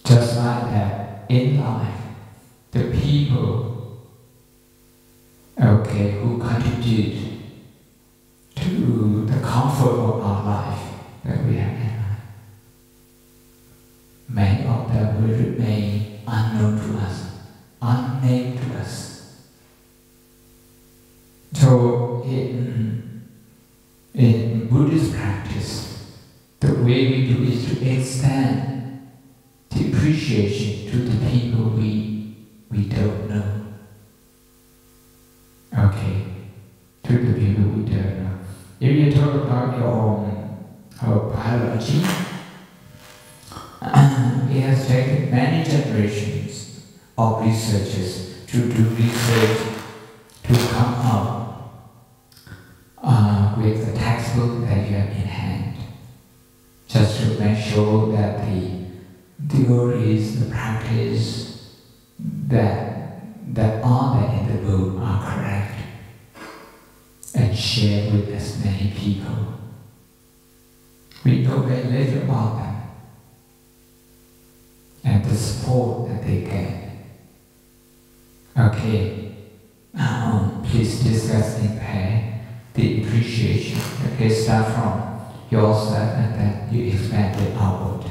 Just like that, in life, the people, who contribute to the comfort of our life that we have in life, many of them will remain unknown to us, unnamed to us. So in Buddhist practice, the way we do is to extend the appreciation to the people we don't know. Okay, to the people we don't know. If you talk about your biology, it has taken many generations of researchers to do research to come up with the textbook that you have in hand, just to make sure that the theories, the practice that are there in the book are correct and shared with as many people. We know very little about them and the support that they get. Okay, now please discuss in pair the appreciation. Okay, start from yourself and then you expand it outward.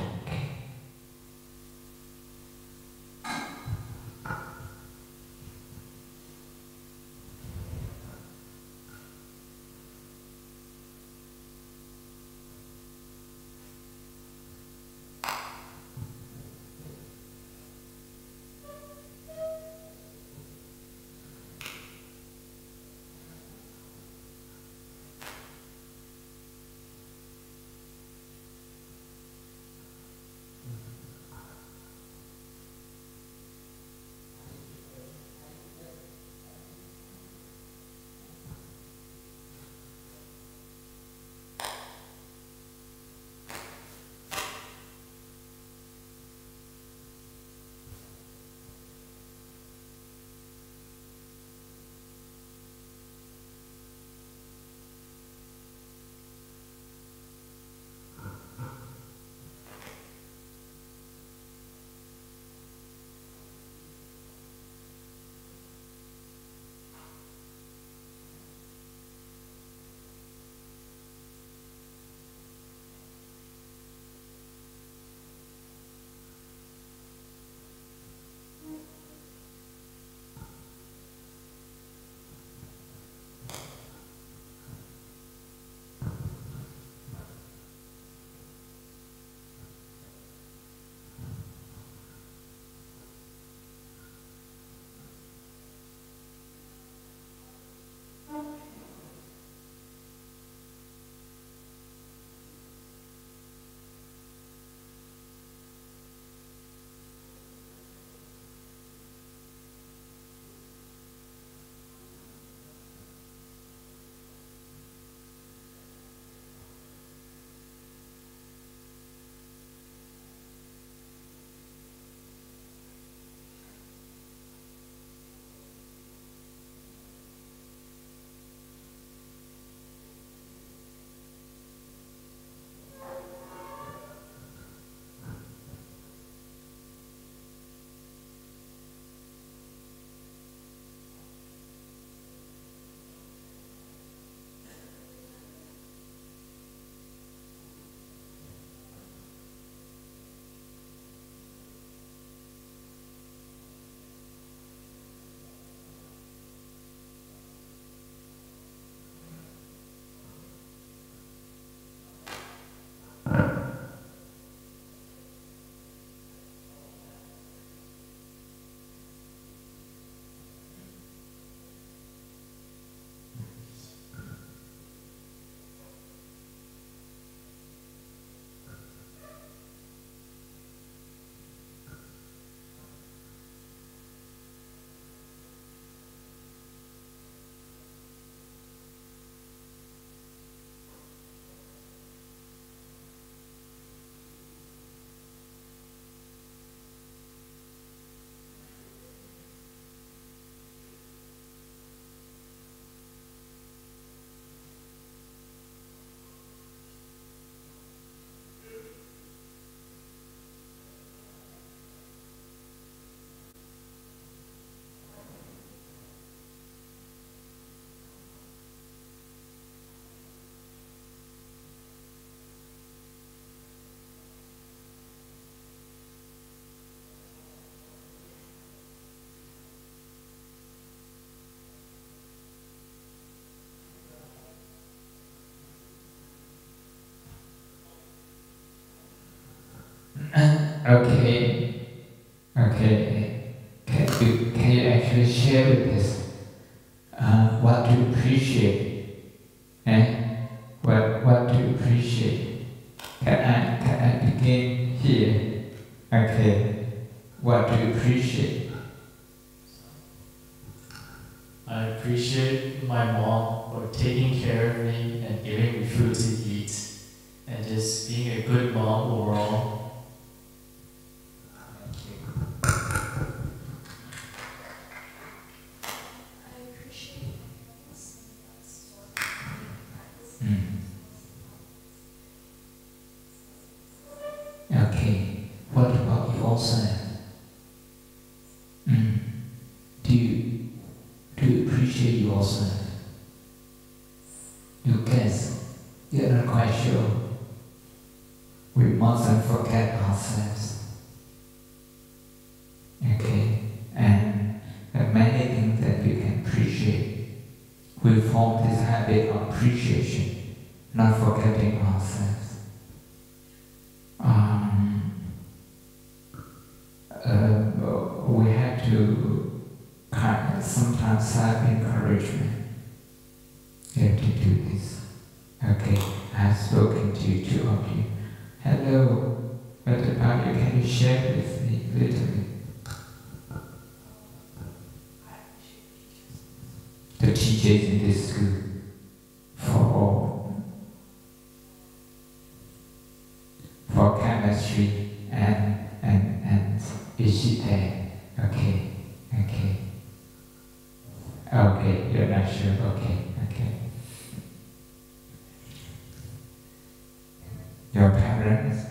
Okay. Okay. Can you actually share with us what to appreciate? What to appreciate? Can I begin here? Okay. What do you appreciate? I appreciate my mom for taking care of me and giving me food to eat, and just being a good mom overall. Okay. What about yourself? Do you appreciate yourself? You guess you're not quite sure. We mustn't forget ourselves. Okay? And there are many things that we can appreciate. We form this habit of appreciation, not forgetting ourselves. We have to sometimes self-encouragement. You have to do this. Okay, I've spoken to two of you. Hello, what about you? Can you share with me a little bit? The teachers in this school, for chemistry and Ishite. Okay. Okay, you're not sure. Okay. Your parents?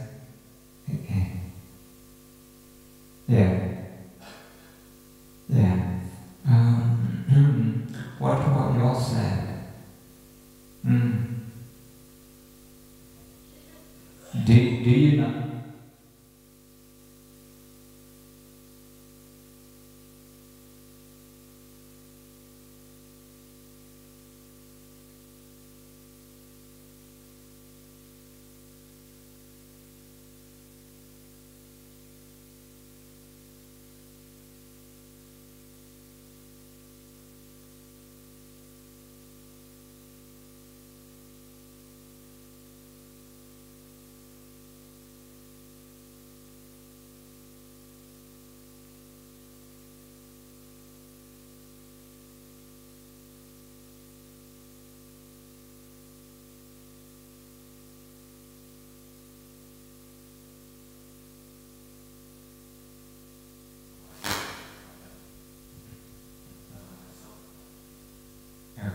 Okay. Yeah. What about yourself? Do you know?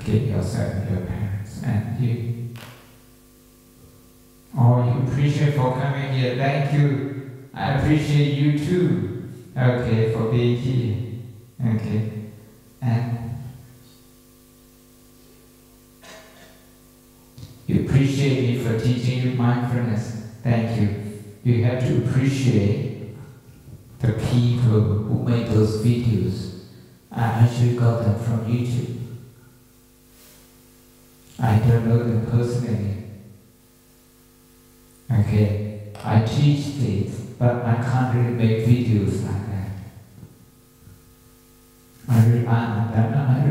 Okay, yourself, your parents, and you. Oh, you appreciate for coming here. Thank you. I appreciate you too. Okay, for being here. Okay, and you appreciate me for teaching you mindfulness. Thank you. You have to appreciate the people who made those videos. I actually got them from YouTube. I don't know them personally. Okay, I teach this, but I can't really make videos like that. I rely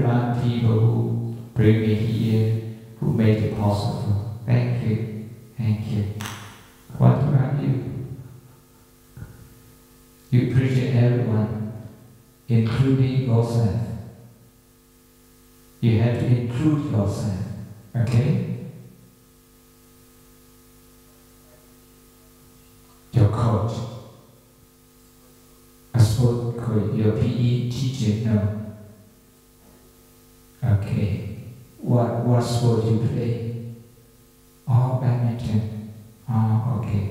on people who bring me here, who make it possible. Thank you. What about you? You appreciate everyone, including yourself. You have to include yourself. Okay? Your coach, a sport coach, your PE teacher, no. Okay. What sport you play? Oh, badminton. Oh, okay.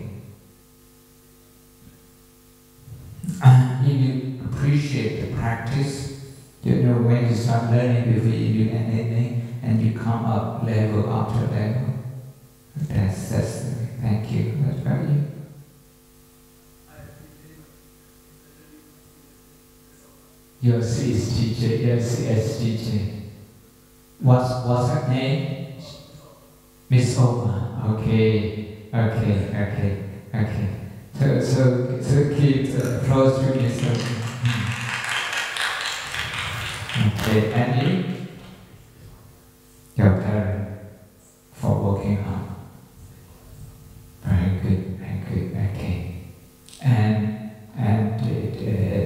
If you appreciate the practice, you know when you start learning before you do anything, and you come up level after level. That's the way. Thank you. What about you? Your CS teacher, your CS teacher. What's her name? Miss Oma. Okay. So close to yourself. Okay, and you? Your parent for working hard. Very good, okay. And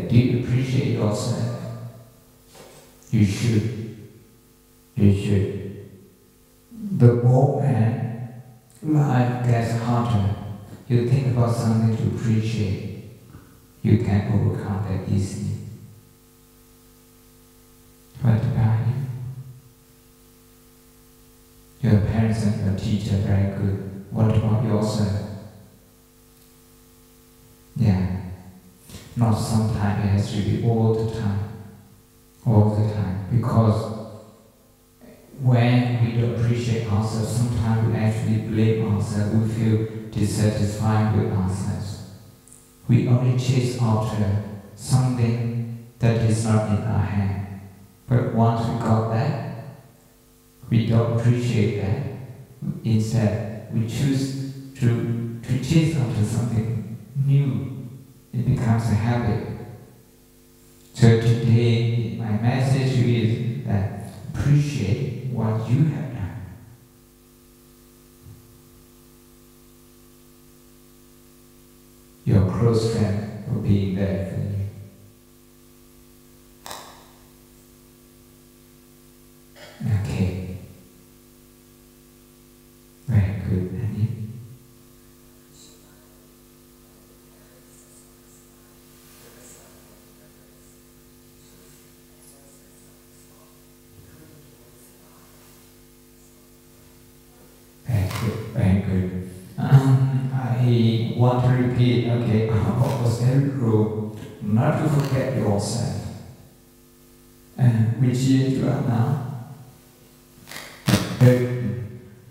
do you appreciate yourself? You should. The moment life gets harder, you think about something to appreciate. You can overcome that easily. What about you? Your parents and your teacher very good. What about yourself? Yeah. Not sometimes, it has to be all the time. All the time. Because when we don't appreciate ourselves, sometimes we actually blame ourselves. We feel dissatisfied with ourselves. We only chase after something that is not in our hand. But once we got that, we don't appreciate that. Instead, we choose to chase after something new. It becomes a habit. So today, my message to you is that appreciate what you have done. Your close friend will be there for you. Okay. Very good, Annie. Very good. I want to repeat, okay, almost every rule, not to forget yourself. And which year you are now?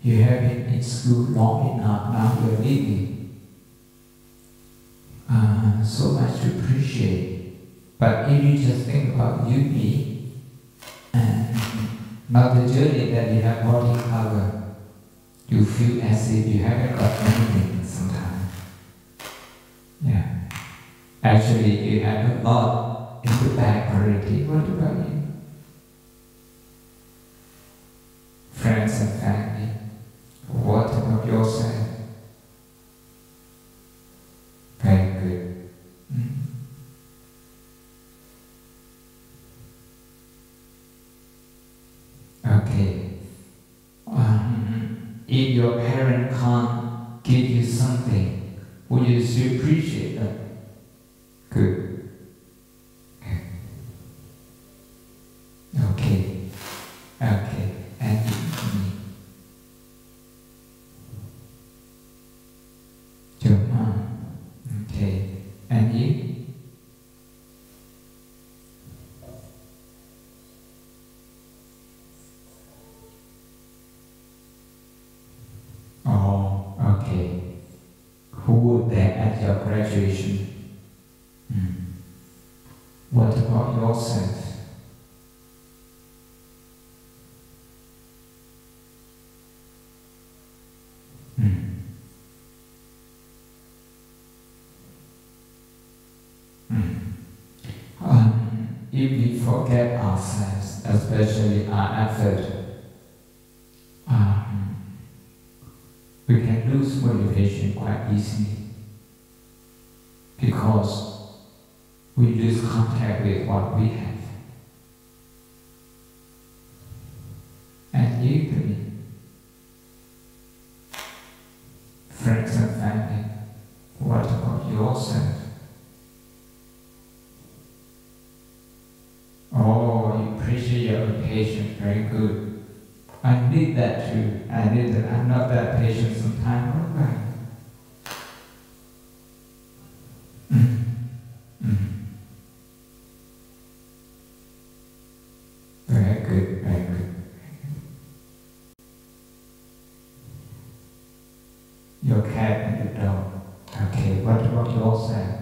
You have been in school long enough, now you're leaving. So much to appreciate. But if you just think about me, and not the journey that you have already covered, you feel as if you haven't got anything sometimes. Yeah. Actually, you have a lot in the back already. What about you? Friends and family. What about yourself? Very good. Okay. If your parent can't give you something, would you still appreciate that? Good. Okay. Okay. And your mom. Okay. And you? Oh, okay. Who would then at your graduation? What about yourself? If we forget ourselves, especially our effort, we can lose motivation quite easily because we lose contact with what we have. And equally, friends and family, what about yourself? Oh, you appreciate your own patience, very good. I need that too. I need that. I'm not that patient sometimes. All right. Very good, very good. Your cat and your dog. Okay, what about yourself?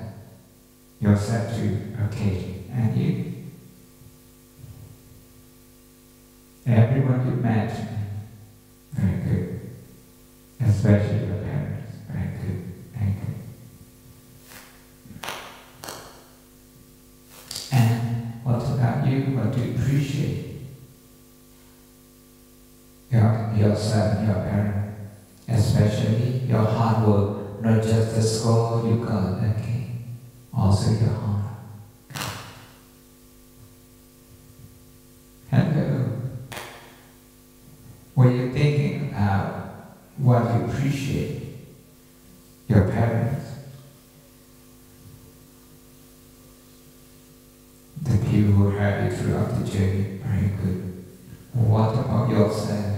Yourself too. Okay, and you? Everyone you met. Very good. Especially your parents. Very good, very good. you want to appreciate yourself and your parents, especially your hard work, not just the score you got, okay, also your heart. Hello. When you're thinking about what you appreciate, your parents, the people who have you throughout the journey, very good. What about yourself?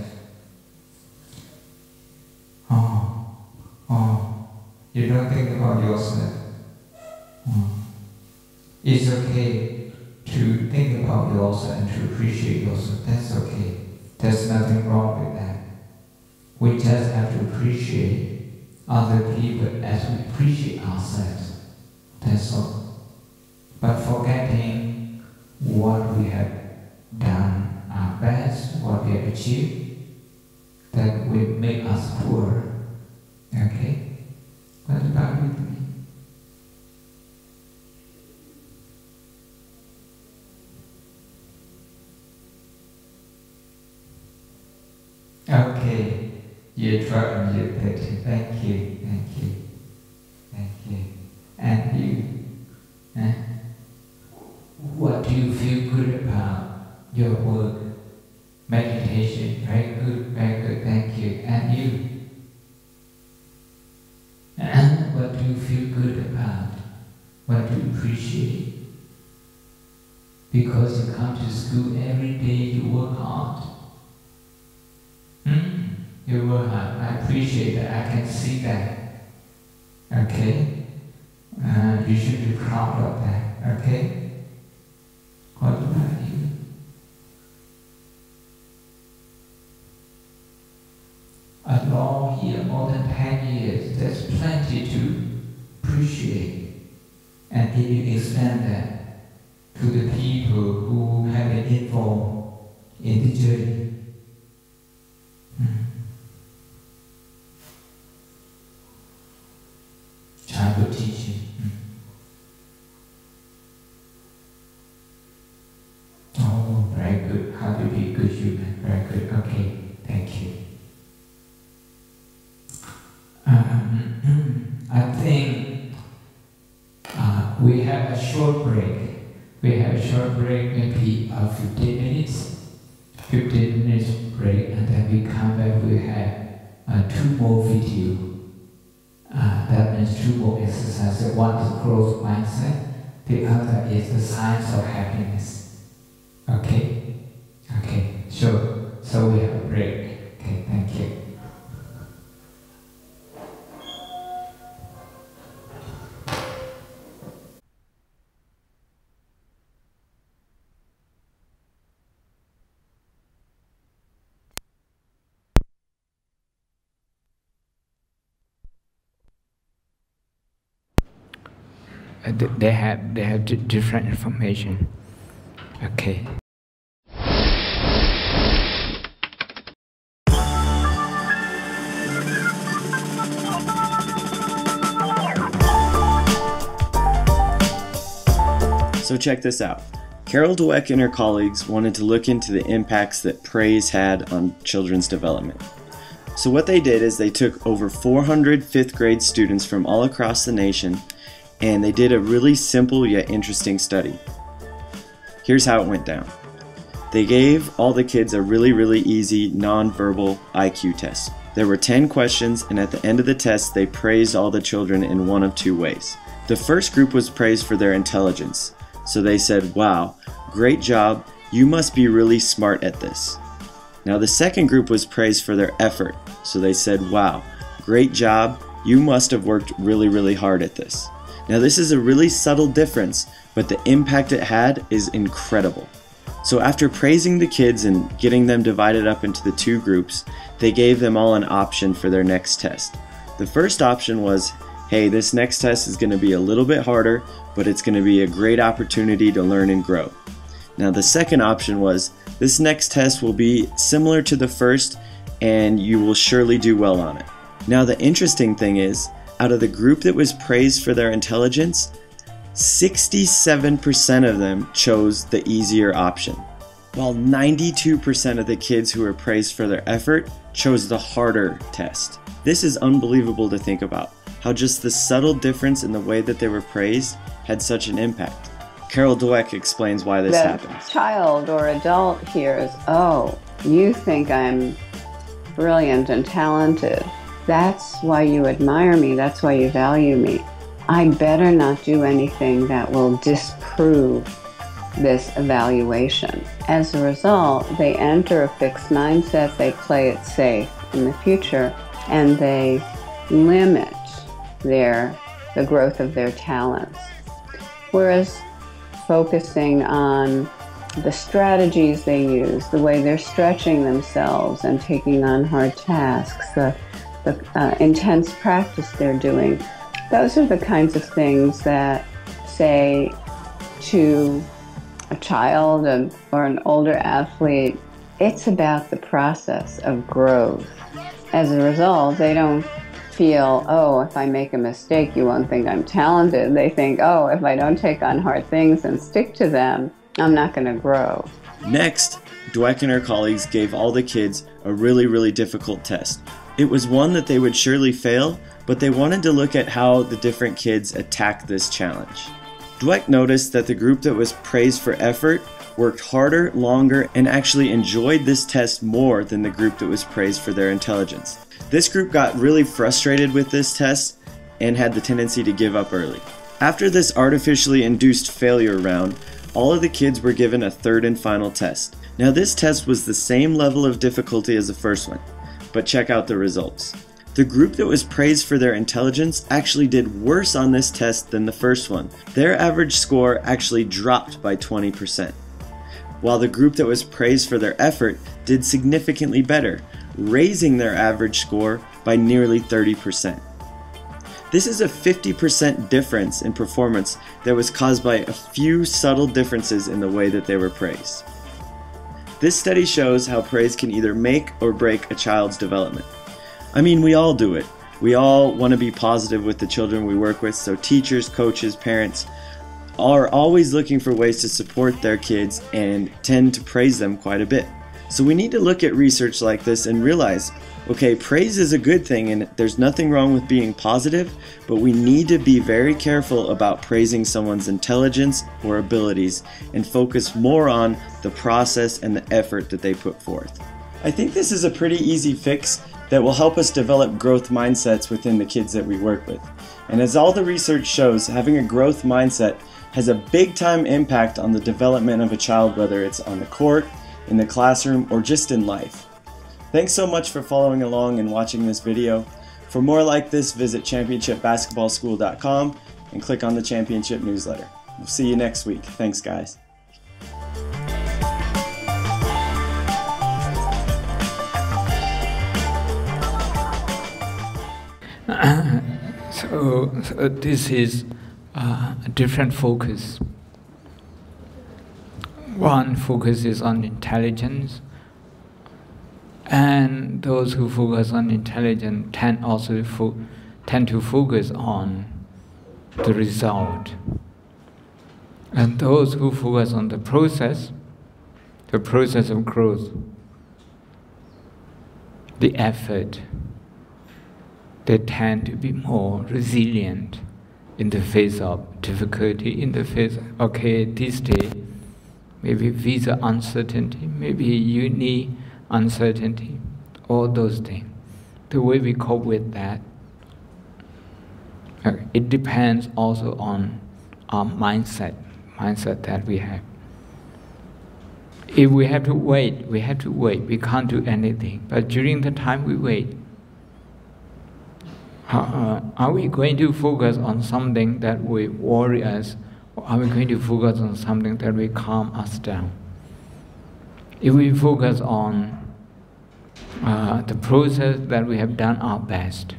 You don't think about yourself. It's okay to think about yourself and to appreciate yourself. That's okay. There's nothing wrong with that. We just have to appreciate other people as we appreciate ourselves. That's all. But forgetting what we have done, our best, what we have achieved, that will make us poor. Okay? What about with me? Okay, year 12 and year 13. Thank you, thank you, thank you. And you, what do you feel good about your work? Meditation, very good, thank you. And you? And what do you feel good about? What do you appreciate? Because you come to school every day, you work hard. You work hard. I appreciate that. I can see that. Okay? You should be proud of that. Okay? What about you? Along here, more than 10 years, there's plenty to appreciate. And if you extend that to the people who have been involved in the journey, childhood teaching. Oh, very good. How to be a good human. Very good. Okay, thank you. I think we have a short break. We have a short break, maybe 15 minutes. 15 minutes break, and then we come back. We have 2 more videos. That means 2 more exercises. One is growth mindset. The other is the science of happiness. Okay? Okay, sure. So we have a break. Okay, thank you. They have different information. Okay. So check this out. Carol Dweck and her colleagues wanted to look into the impacts that praise had on children's development. So what they did is they took over 400 5th grade students from all across the nation, and they did a really simple yet interesting study. Here's how it went down. They gave all the kids a really easy non-verbal IQ test. There were 10 questions, and at the end of the test they praised all the children in one of 2 ways. The first group was praised for their intelligence. So they said, "Wow, great job, you must be really smart at this." Now the second group was praised for their effort. So they said, "Wow, great job, you must have worked really hard at this." Now this is a really subtle difference, but the impact it had is incredible. So after praising the kids and getting them divided up into the 2 groups, they gave them all an option for their next test. The first option was, hey, this next test is going to be a little bit harder, but it's going to be a great opportunity to learn and grow. Now the second option was, this next test will be similar to the first and you will surely do well on it. Now the interesting thing is, out of the group that was praised for their intelligence, 67% of them chose the easier option, while 92% of the kids who were praised for their effort chose the harder test. This is unbelievable to think about, how just the subtle difference in the way that they were praised had such an impact. Carol Dweck explains why this happens. The child or adult hears, oh, you think I'm brilliant and talented. That's why you admire me. That's why you value me. I better not do anything that will disprove this evaluation. As a result, they enter a fixed mindset, they play it safe in the future, and they limit the growth of their talents. Whereas focusing on the strategies they use, the way they're stretching themselves and taking on hard tasks, the intense practice they're doing, those are the kinds of things that say to a child or an older athlete, it's about the process of growth. As a result, they don't feel, oh, if I make a mistake, you won't think I'm talented. They think, oh, if I don't take on hard things and stick to them, I'm not going to grow. Next, Dweck and her colleagues gave all the kids a really difficult test. It was one that they would surely fail, but they wanted to look at how the different kids attacked this challenge. Dweck noticed that the group that was praised for effort worked harder, longer, and actually enjoyed this test more than the group that was praised for their intelligence. This group got really frustrated with this test and had the tendency to give up early. After this artificially induced failure round, all of the kids were given a third and final test. Now this test was the same level of difficulty as the first one, but check out the results. The group that was praised for their intelligence actually did worse on this test than the first one. Their average score actually dropped by 20%, while the group that was praised for their effort did significantly better, raising their average score by nearly 30%. This is a 50% difference in performance that was caused by a few subtle differences in the way that they were praised. This study shows how praise can either make or break a child's development. I mean, we all do it. We all want to be positive with the children we work with, so teachers, coaches, parents are always looking for ways to support their kids and tend to praise them quite a bit. So we need to look at research like this and realize, okay, praise is a good thing and there's nothing wrong with being positive, but we need to be very careful about praising someone's intelligence or abilities and focus more on the process and the effort that they put forth. I think this is a pretty easy fix that will help us develop growth mindsets within the kids that we work with. And as all the research shows, having a growth mindset has a big time impact on the development of a child, whether it's on the court, in the classroom, or just in life. Thanks so much for following along and watching this video. For more like this, visit championshipbasketballschool.com and click on the championship newsletter. We'll see you next week. Thanks, guys. So this is a different focus. One focus is on intelligence, and those who focus on intelligence tend to focus on the result. And those who focus on the process of growth, the effort, they tend to be more resilient in the face of difficulty, in the face of, okay, this day, maybe visa uncertainty, maybe uni uncertainty, all those things. The way we cope with that, it depends also on our mindset that we have. If we have to wait, we have to wait. We can't do anything. But during the time we wait, are we going to focus on something that will worry us, or are we going to focus on something that will calm us down? If we focus on the process that we have done our best,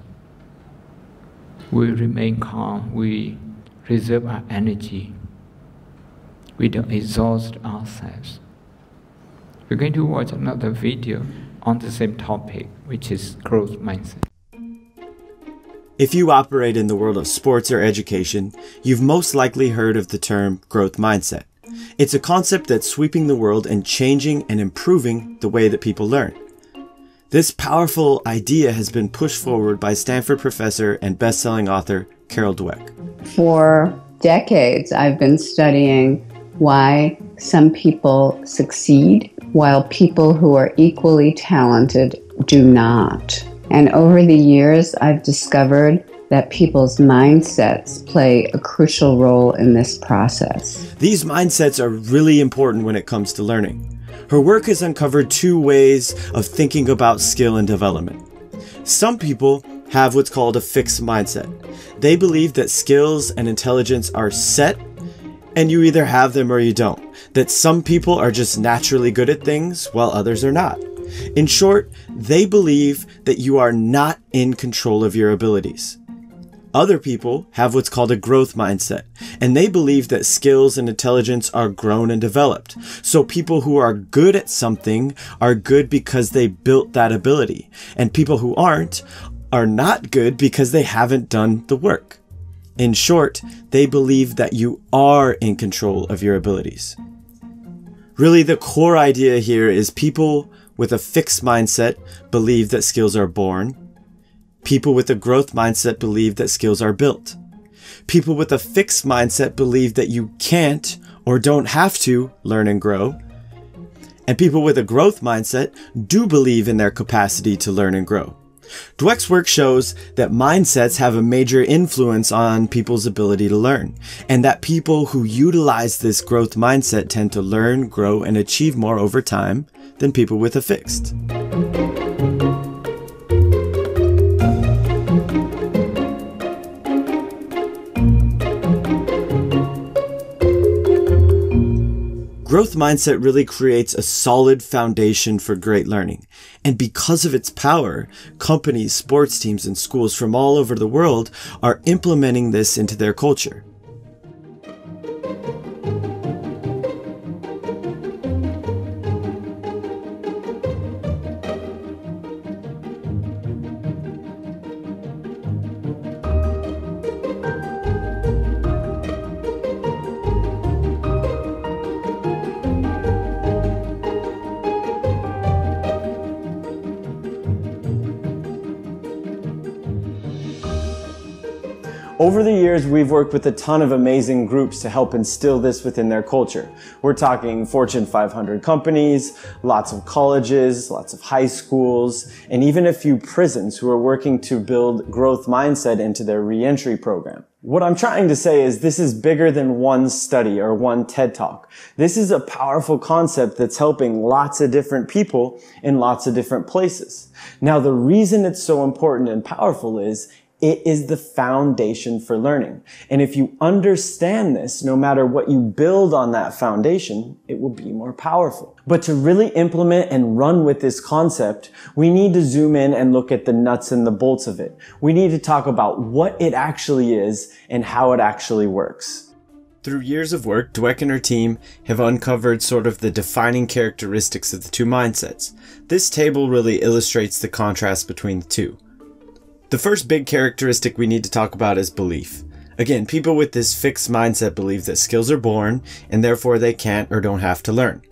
we remain calm, we reserve our energy, we don't exhaust ourselves. We're going to watch another video on the same topic, which is growth mindset. If you operate in the world of sports or education, you've most likely heard of the term growth mindset. It's a concept that's sweeping the world and changing and improving the way that people learn. This powerful idea has been pushed forward by Stanford professor and best-selling author Carol Dweck. For decades, I've been studying why some people succeed while people who are equally talented do not. And over the years, I've discovered that people's mindsets play a crucial role in this process. These mindsets are really important when it comes to learning. Her work has uncovered two ways of thinking about skill and development. Some people have what's called a fixed mindset. They believe that skills and intelligence are set, and you either have them or you don't. That some people are just naturally good at things while others are not. In short, they believe that you are not in control of your abilities. Other people have what's called a growth mindset, and they believe that skills and intelligence are grown and developed. So people who are good at something are good because they built that ability, and people who aren't are not good because they haven't done the work. In short, they believe that you are in control of your abilities. Really, the core idea here is people with a fixed mindset believe that skills are born. People with a growth mindset believe that skills are built. People with a fixed mindset believe that you can't or don't have to learn and grow. And people with a growth mindset do believe in their capacity to learn and grow. Dweck's work shows that mindsets have a major influence on people's ability to learn, and that people who utilize this growth mindset tend to learn, grow, and achieve more over time than people with a fixed. Growth mindset really creates a solid foundation for great learning. And because of its power, companies, sports teams, and schools from all over the world are implementing this into their culture. Over the years, we've worked with a ton of amazing groups to help instill this within their culture. We're talking Fortune 500 companies, lots of colleges, lots of high schools, and even a few prisons who are working to build growth mindset into their reentry program. What I'm trying to say is this is bigger than one study or one TED Talk. This is a powerful concept that's helping lots of different people in lots of different places. Now, the reason it's so important and powerful is it is the foundation for learning. And if you understand this, no matter what you build on that foundation, it will be more powerful. But to really implement and run with this concept, we need to zoom in and look at the nuts and the bolts of it. We need to talk about what it actually is and how it actually works. Through years of work, Dweck and her team have uncovered sort of the defining characteristics of the two mindsets. This table really illustrates the contrast between the two. The first big characteristic we need to talk about is belief. Again, people with this fixed mindset believe that skills are born and therefore they can't or don't have to learn.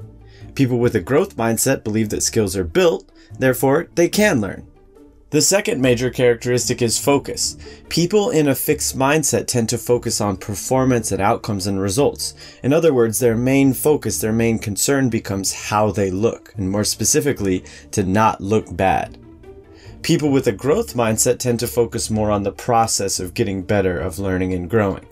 People with a growth mindset believe that skills are built, therefore they can learn. The second major characteristic is focus. People in a fixed mindset tend to focus on performance and outcomes and results. In other words, their main focus, their main concern becomes how they look, and more specifically, to not look bad. People with a growth mindset tend to focus more on the process of getting better, of learning and growing.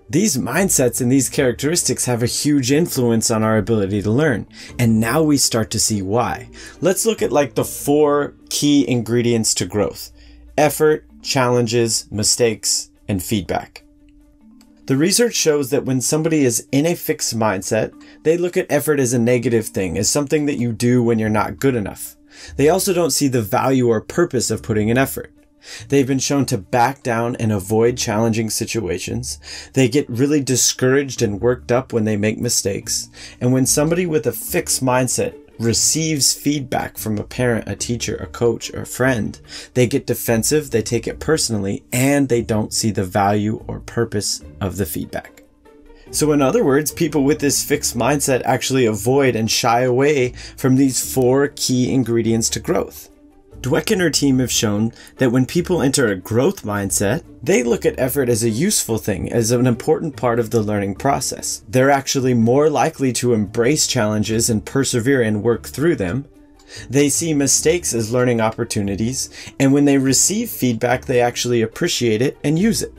These mindsets and these characteristics have a huge influence on our ability to learn, and now we start to see why. Let's look at like the 4 key ingredients to growth: effort, challenges, mistakes, and feedback. The research shows that when somebody is in a fixed mindset, they look at effort as a negative thing, as something that you do when you're not good enough. They also don't see the value or purpose of putting in effort. They've been shown to back down and avoid challenging situations. They get really discouraged and worked up when they make mistakes. And when somebody with a fixed mindset receives feedback from a parent, a teacher, a coach, or a friend, they get defensive, they take it personally, and they don't see the value or purpose of the feedback. So in other words, people with this fixed mindset actually avoid and shy away from these 4 key ingredients to growth. Dweck and her team have shown that when people enter a growth mindset, they look at effort as a useful thing, as an important part of the learning process. They're actually more likely to embrace challenges and persevere and work through them. They see mistakes as learning opportunities, and when they receive feedback, they actually appreciate it and use it.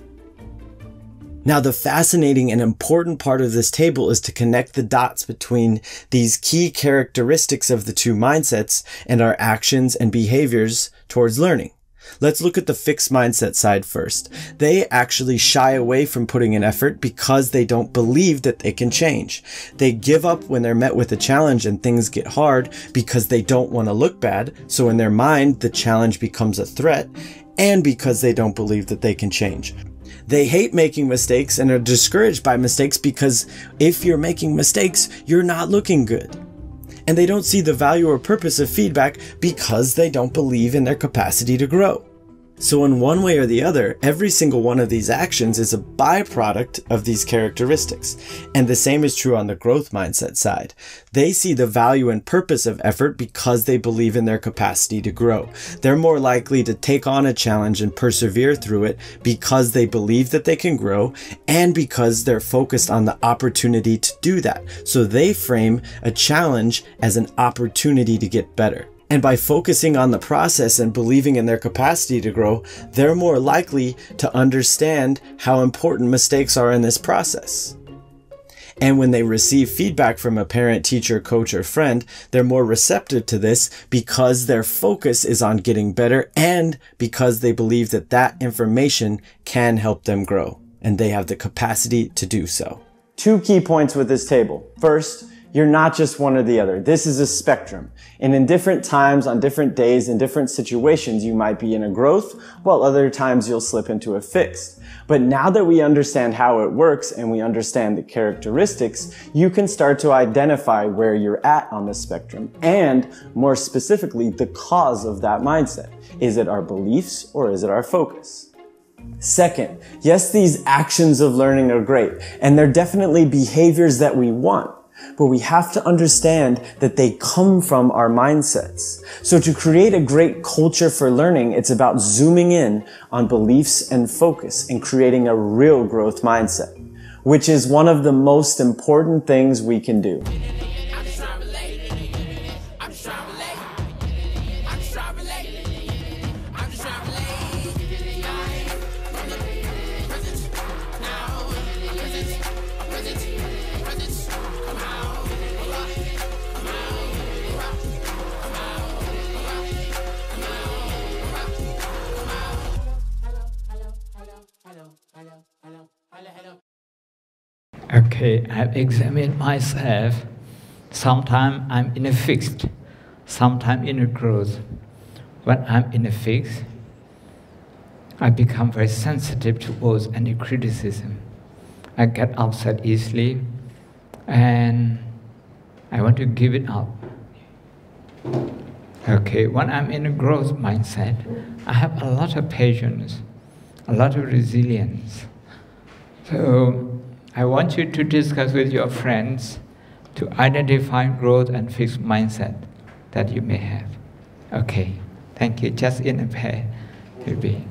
Now, the fascinating and important part of this table is to connect the dots between these key characteristics of the 2 mindsets and our actions and behaviors towards learning. Let's look at the fixed mindset side first. They actually shy away from putting in effort because they don't believe that they can change. They give up when they're met with a challenge and things get hard because they don't want to look bad. So in their mind, the challenge becomes a threat, and because they don't believe that they can change. They hate making mistakes and are discouraged by mistakes because if you're making mistakes, you're not looking good. And they don't see the value or purpose of feedback because they don't believe in their capacity to grow. So in one way or the other, every single one of these actions is a byproduct of these characteristics. And the same is true on the growth mindset side. They see the value and purpose of effort because they believe in their capacity to grow. They're more likely to take on a challenge and persevere through it because they believe that they can grow and because they're focused on the opportunity to do that. So they frame a challenge as an opportunity to get better. And by focusing on the process and believing in their capacity to grow, they're more likely to understand how important mistakes are in this process. And when they receive feedback from a parent, teacher, coach, or friend, they're more receptive to this because their focus is on getting better and because they believe that that information can help them grow and they have the capacity to do so. 2 key points with this table. First, you're not just one or the other. This is a spectrum. And in different times, on different days, in different situations, you might be in a growth, while other times you'll slip into a fixed. But now that we understand how it works and we understand the characteristics, you can start to identify where you're at on the spectrum and, more specifically, the cause of that mindset. Is it our beliefs or is it our focus? Second, yes, these actions of learning are great, and they're definitely behaviors that we want. But we have to understand that they come from our mindsets. So to create a great culture for learning, it's about zooming in on beliefs and focus and creating a real growth mindset, which is one of the most important things we can do. Okay, I've examined myself. Sometimes I'm in a fixed, sometimes in a growth. When I'm in a fixed, I become very sensitive towards any criticism. I get upset easily, and I want to give it up. Okay, when I'm in a growth mindset, I have a lot of patience, a lot of resilience. So I want you to discuss with your friends to identify growth and fixed mindset that you may have. Okay, thank you. Just in a pair will be.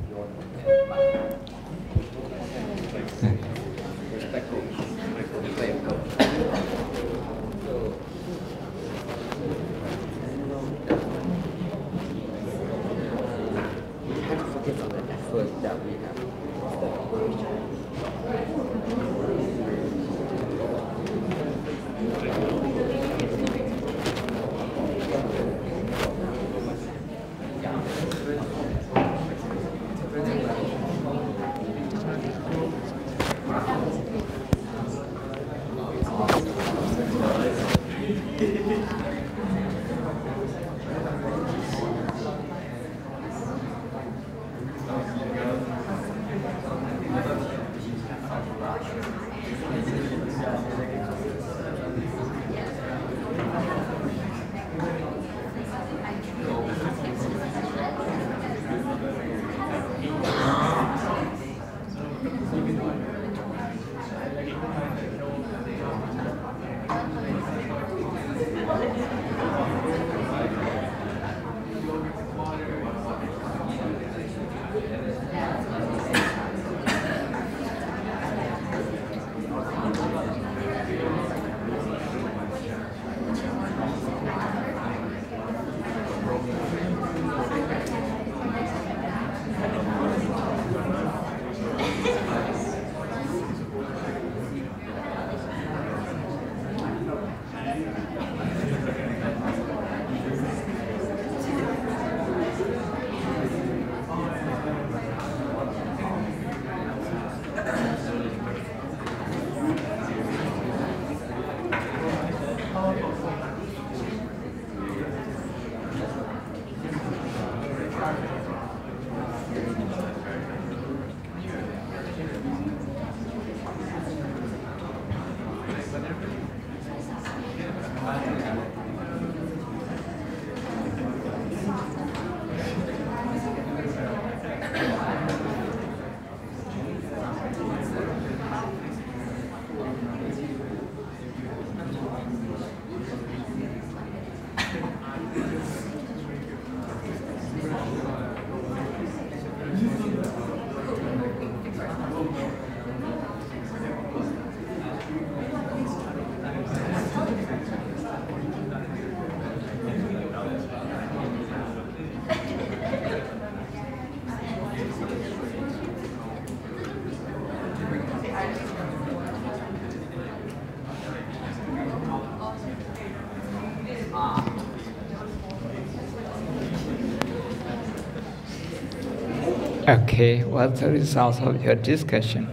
Okay, what's the result of your discussion?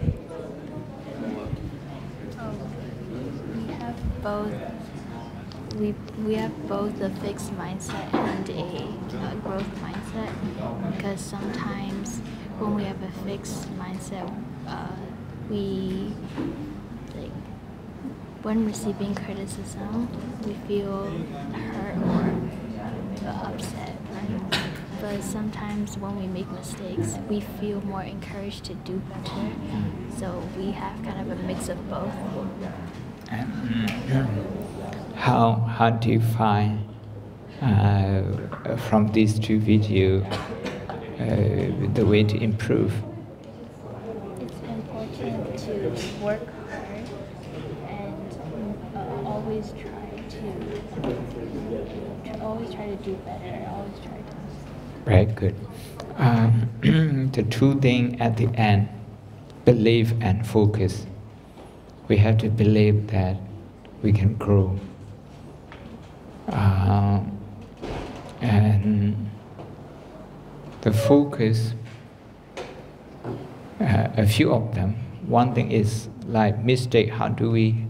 We have both a fixed mindset and a growth mindset, because sometimes when we have a fixed mindset, we like when receiving criticism, we feel hurt or upset, right? But sometimes when we make mistakes, we feel more encouraged to do better. So we have kind of a mix of both. How do you find from these two videos the way to improve? It's important to work hard and always try to do better. Always try to. Very good. The two things at the end, belief and focus. We have to believe that we can grow. And the focus, a few of them. One thing is like mistake. How do we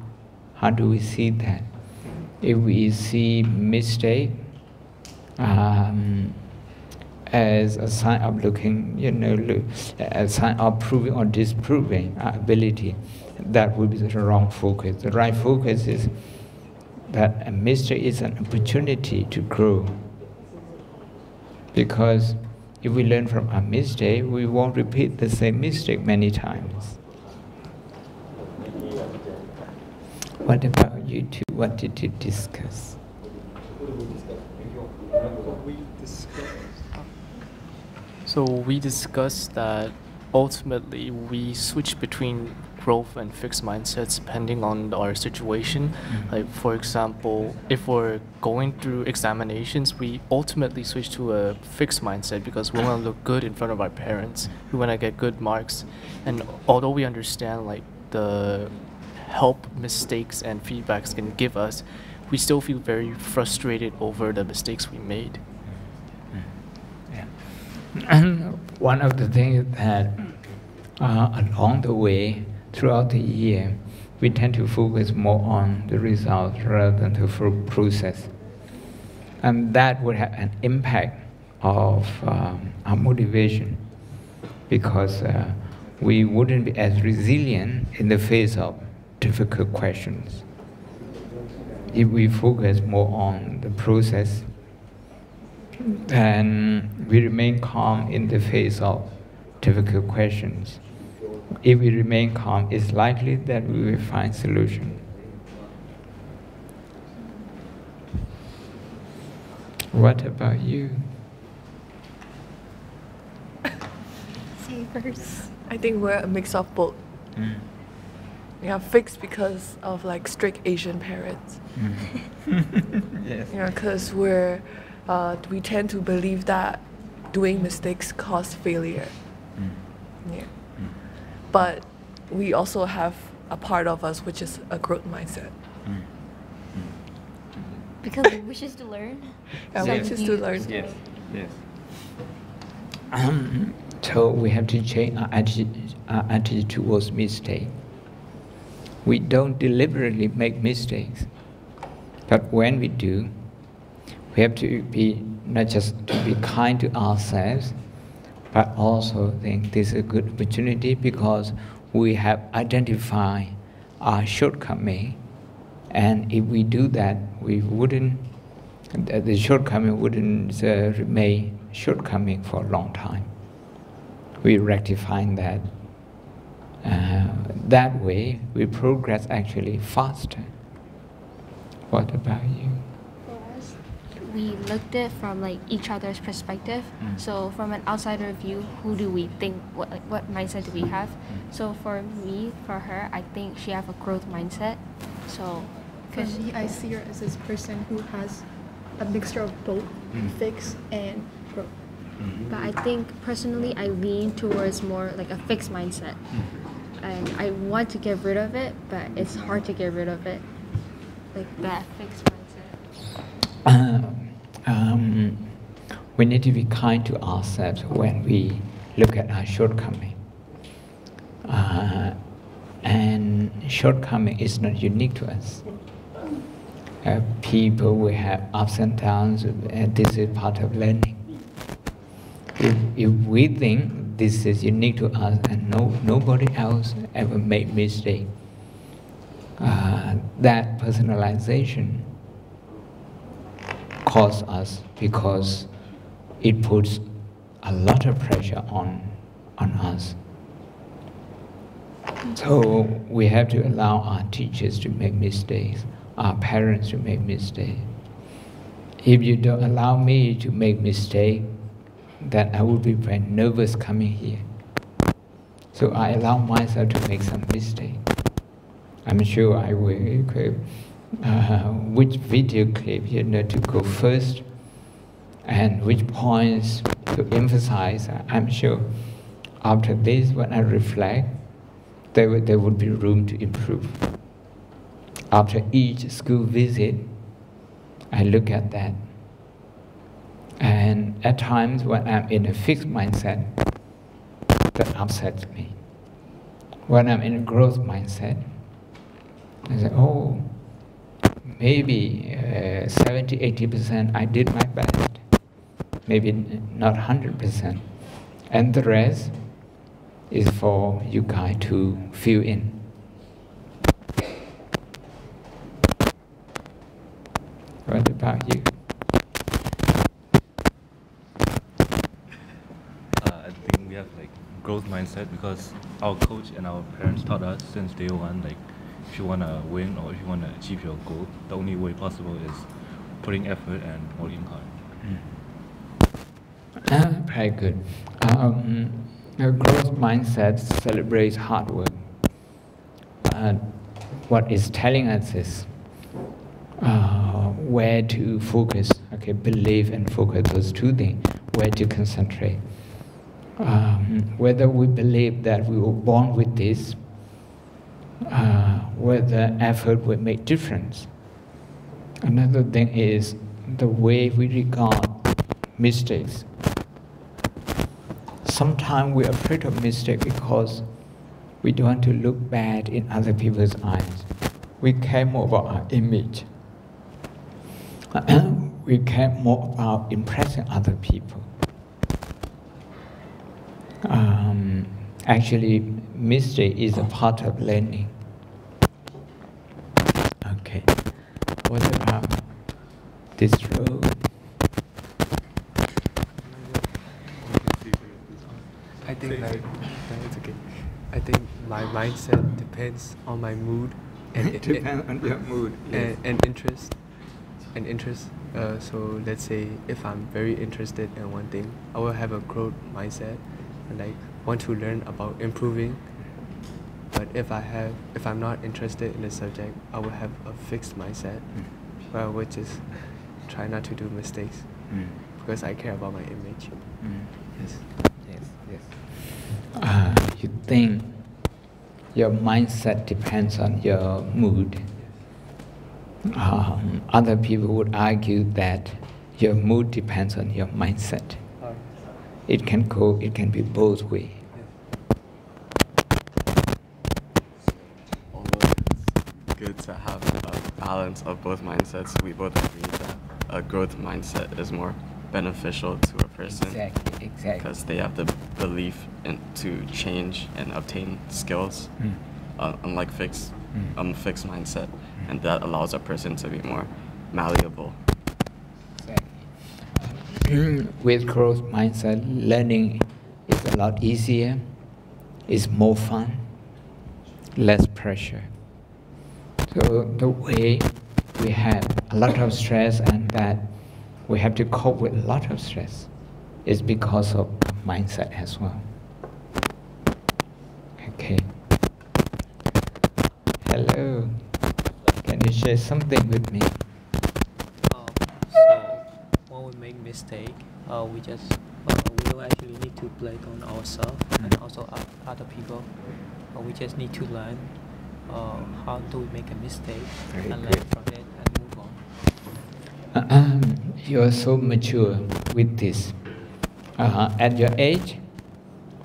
see that? If we see mistake as a sign of looking, a sign of proving or disproving our ability, that would be the wrong focus. The right focus is that a mistake is an opportunity to grow. Because if we learn from a mistake, we won't repeat the same mistake many times. What about you two? What did you discuss? So we discussed that ultimately we switch between growth and fixed mindsets depending on our situation. Like for example, if we're going through examinations, we ultimately switch to a fixed mindset because we want to look good in front of our parents. We want to get good marks. And although we understand like the help mistakes and feedbacks can give us, we still feel very frustrated over the mistakes we made. And one of the things that along the way, throughout the year, we tend to focus more on the results rather than the full process. And that would have an impact of our motivation, because we wouldn't be as resilient in the face of difficult questions. If we focus more on the process, then we remain calm in the face of difficult questions. If we remain calm, it's likely that we will find solution. What about you? Say first. I think we're a mix of both. We are fixed because of like strict Asian parents. Yes. Because we tend to believe that doing mistakes cause failure. Yeah. But we also have a part of us which is a growth mindset. Because we wishes to learn. Yeah, Yes. wishes to learn. Yes. Yes. So we have to change our attitude towards mistake. We don't deliberately make mistakes, but when we do, we have to be not just to be kind to ourselves, but also think this is a good opportunity because we have identified our shortcoming And if we do that, we wouldn't, the shortcoming wouldn't remain shortcoming for a long time. We rectify that. That way, we progress actually faster. What about you? For us, we looked at from like each other's perspective. So from an outsider view, who do we think, what mindset do we have? So for me, for her, I think she have a growth mindset. So for me, I see her as this person who has a mixture of both fix and growth. But I think personally, I lean towards more like a fixed mindset. And I want to get rid of it, but it's hard to get rid of it. Like that fixed mindset. We need to be kind to ourselves when we look at our shortcoming. And shortcoming is not unique to us. People will have ups and downs, and this is part of learning. If we think this is unique to us and nobody else ever made mistake, that personalization causes us because it puts a lot of pressure on us. So we have to allow our teachers to make mistakes, our parents to make mistakes. If you don't allow me to make mistakes, then I would be very nervous coming here. So I allow myself to make some mistakes. I'm sure I will equip which video clip to go first and which points to emphasize. I'm sure after this, when I reflect, there would be room to improve. After each school visit, I look at that. And at times when I'm in a fixed mindset, that upsets me. When I'm in a growth mindset, I say, oh, maybe 70–80% I did my best. Maybe not 100%. And the rest is for you guys to fill in. What about you? I think we have like growth mindset because our coach and our parents taught us since day one, like if you want to win or if you want to achieve your goal, the only way possible is putting effort and working hard. Very good. A growth mindset celebrates hard work. What it's telling us is where to focus. Okay, believe and focus, those two things. Where to concentrate. Whether we believe that we were born with this, whether effort will make difference. Another thing is the way we regard mistakes. Sometimes we're afraid of mistake because we don't want to look bad in other people's eyes. We care more about our image. We care more about impressing other people. Actually, mistake is a part of learning. Okay. What about this road? I think it's okay. I think my mindset depends on my mood and it depends on your mood, yes. and interest. So let's say if I'm very interested in one thing, I will have a growth mindset and like want to learn about improving. But if I'm not interested in the subject, I will have a fixed mindset, which is try not to do mistakes because I care about my image. Yes. You think your mindset depends on your mood. Other people would argue that your mood depends on your mindset. It can be both ways. Although it's good to have a balance of both mindsets, we both agree that a growth mindset is more beneficial to a person. Exactly. Because they have the belief to change and obtain skills. Unlike fixed fixed mindset, and that allows a person to be more malleable. With growth mindset, learning is a lot easier, it's more fun, less pressure. So the way we have a lot of stress and that we have to cope with a lot of stress is because of mindset as well. Okay. Hello. Can you share something with me? So when we make mistake, we don't actually need to blame on ourselves and also other people. We just need to learn how do we make a mistake and learn from it and move on. You are so mature with this. At your age,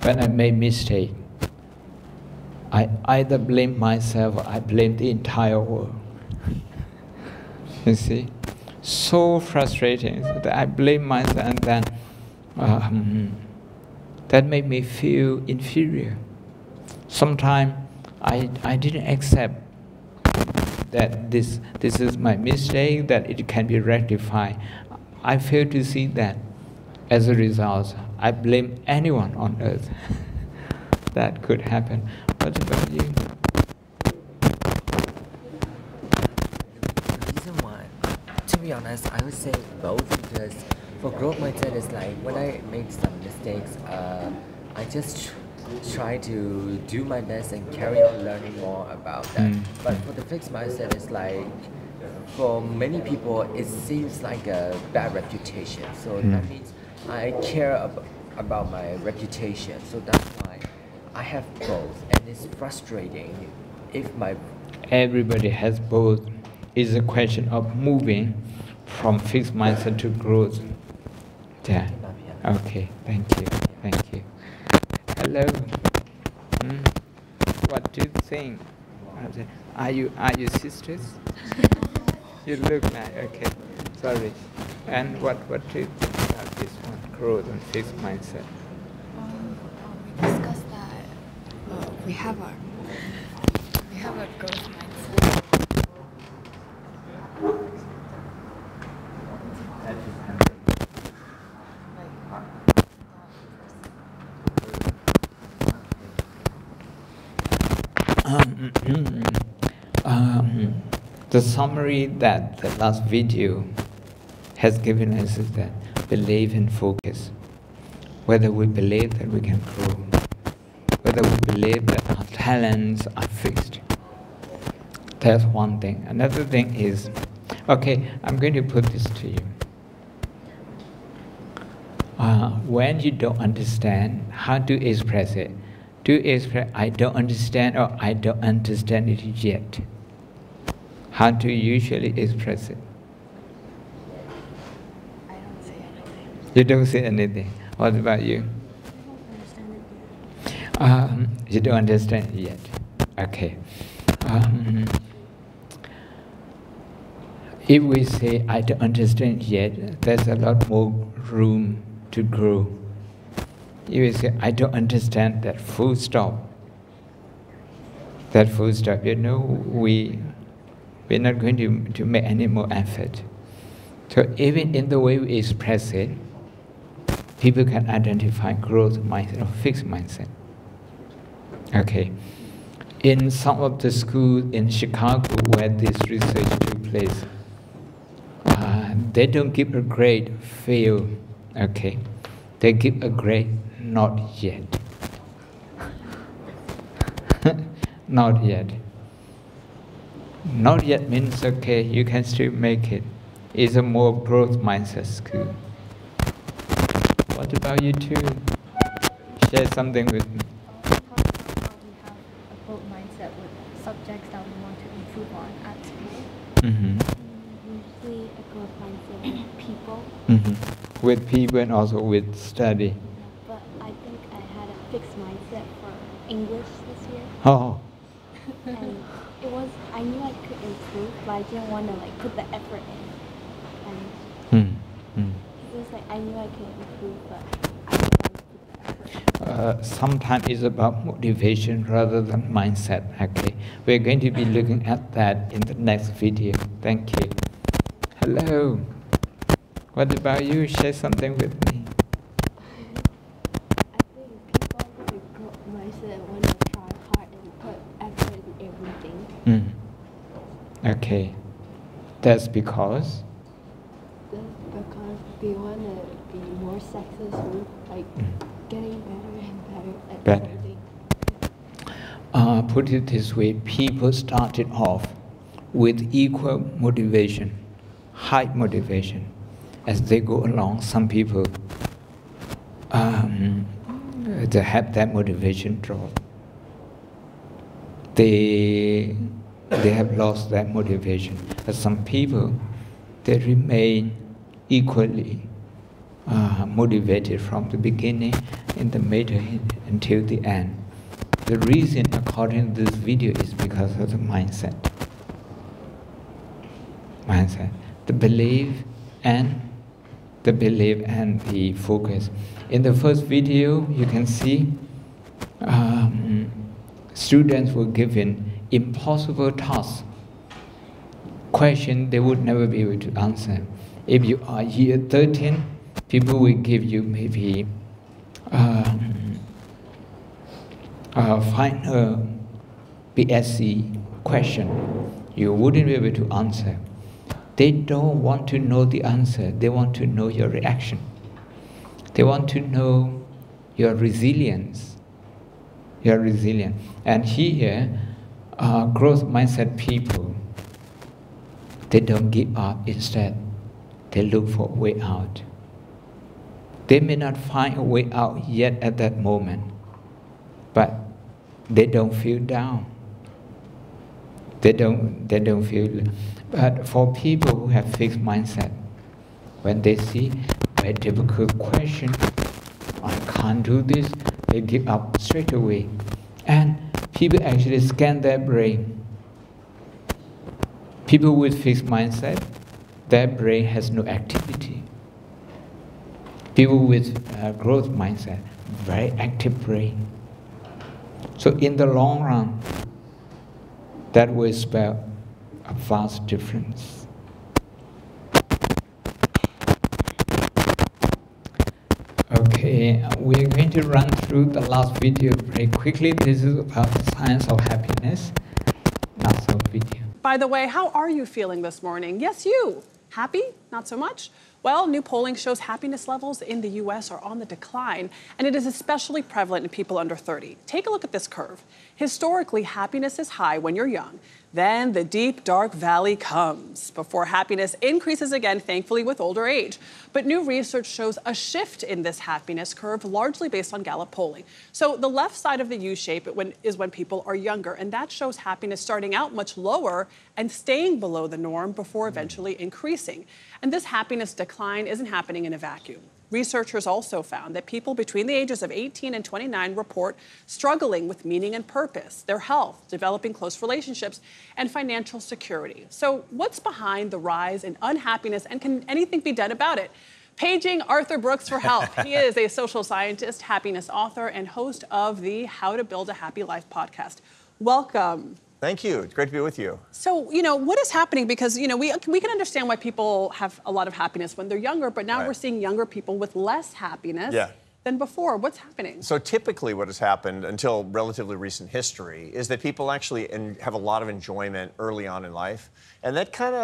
when I made mistake, I either blame myself or I blame the entire world. You see? So frustrating that I blame myself, and then that made me feel inferior. Sometimes I didn't accept that this is my mistake, that it can be rectified. I failed to see that. As a result, I blame anyone on earth that could happen. What about you? The reason why, to be honest, I would say both, because for growth mindset it's like when I make some mistakes, I just try to do my best and carry on learning more about that. But for the fixed mindset, it's like for many people it seems like a bad reputation. So that means I care about my reputation. So that's why I have both, and it's frustrating if my... Everybody has both. It's a question of moving from fixed mindset to growth. Yeah. Okay. Thank you. Thank you. Hello. What do you think? Are you sisters? You look like, okay. Sorry. And what do you think about this one? Growth and fixed mindset. We discussed that we have a growth mindset. The summary that the last video has given us is that believe and focus. Whether we believe that we can grow, whether we believe that our talents are fixed. That's one thing. Another thing is, okay, I'm going to put this to you. When you don't understand how to express it, to express I don't understand or I don't understand it yet. How do you usually express it? I don't say anything. You don't say anything. What about you? You don't understand it yet. Okay. If we say I don't understand it yet, there's a lot more room to grow. If we say I don't understand that full stop, you know, we're not going to make any more effort. So even in the way we express it, people can identify growth mindset or fixed mindset. Okay. In some of the schools in Chicago where this research took place, they don't give a grade fail, okay? They give a grade not yet. Not yet. Not yet means, okay, you can still make it. It's a more growth mindset school. What about you too? Share something with me. We have a growth mindset with subjects that we want to improve on at school. Usually a growth mindset with people. With people and also with study. But I think I had a fixed mindset for English this year. Oh. And it was, I knew I could improve, but I didn't want to like put the effort in. And it was like I knew I could improve, but I didn't want to put the effort sometimes it's about motivation rather than mindset. Okay, we're going to be looking at that in the next video. Thank you. Hello. What about you? Share something with me. I think people with a growth mindset want to try hard and put effort in everything. Okay. That's because? Because they want to be more successful, like getting better and better at everything. Put it this way, people started off with equal motivation, high motivation. As they go along, some people they have that motivation drop. They have lost that motivation. But some people, they remain equally motivated from the beginning, in the middle, until the end. The reason, according to this video, is because of the mindset. Mindset, the belief and the focus. In the first video, you can see students were given impossible tasks, question they would never be able to answer. If you are year 13, people will give you maybe final BSc question. You wouldn't be able to answer. They don't want to know the answer. They want to know your reaction. They want to know your resilience. Your resilience. And here, growth mindset people, they don't give up. Instead, they look for a way out. They may not find a way out yet at that moment, but they don't feel down. They don't feel. But for people who have fixed mindset, when they see a difficult question, I can't do this, they give up straight away. And people actually scan their brain. People with fixed mindset, their brain has no activity. People with growth mindset, very active brain. So in the long run, that will spell a vast difference. Okay, we're going to run through the last video very quickly. This is about the science of happiness. Last video. By the way, how are you feeling this morning? Yes, you. Happy? Not so much? Well, new polling shows happiness levels in the U.S. are on the decline, and it is especially prevalent in people under 30. Take a look at this curve. Historically, happiness is high when you're young. Then the deep, dark valley comes before happiness increases again, thankfully, with older age. But new research shows a shift in this happiness curve, largely based on Gallup polling. So the left side of the U-shape is when people are younger, and that shows happiness starting out much lower and staying below the norm before eventually increasing. And this happiness decline isn't happening in a vacuum. Researchers also found that people between the ages of 18 and 29 report struggling with meaning and purpose, their health, developing close relationships, and financial security. So what's behind the rise in unhappiness, and can anything be done about it? Paging Arthur Brooks for help. He is a social scientist, happiness author, and host of the How to Build a Happy Life podcast. Welcome. Thank you. It's great to be with you. So, what is happening? Because, we can understand why people have a lot of happiness when they're younger, but now we're seeing younger people with less happiness than before. What's happening? So typically what has happened until relatively recent history is that people actually have a lot of enjoyment early on in life. And that kind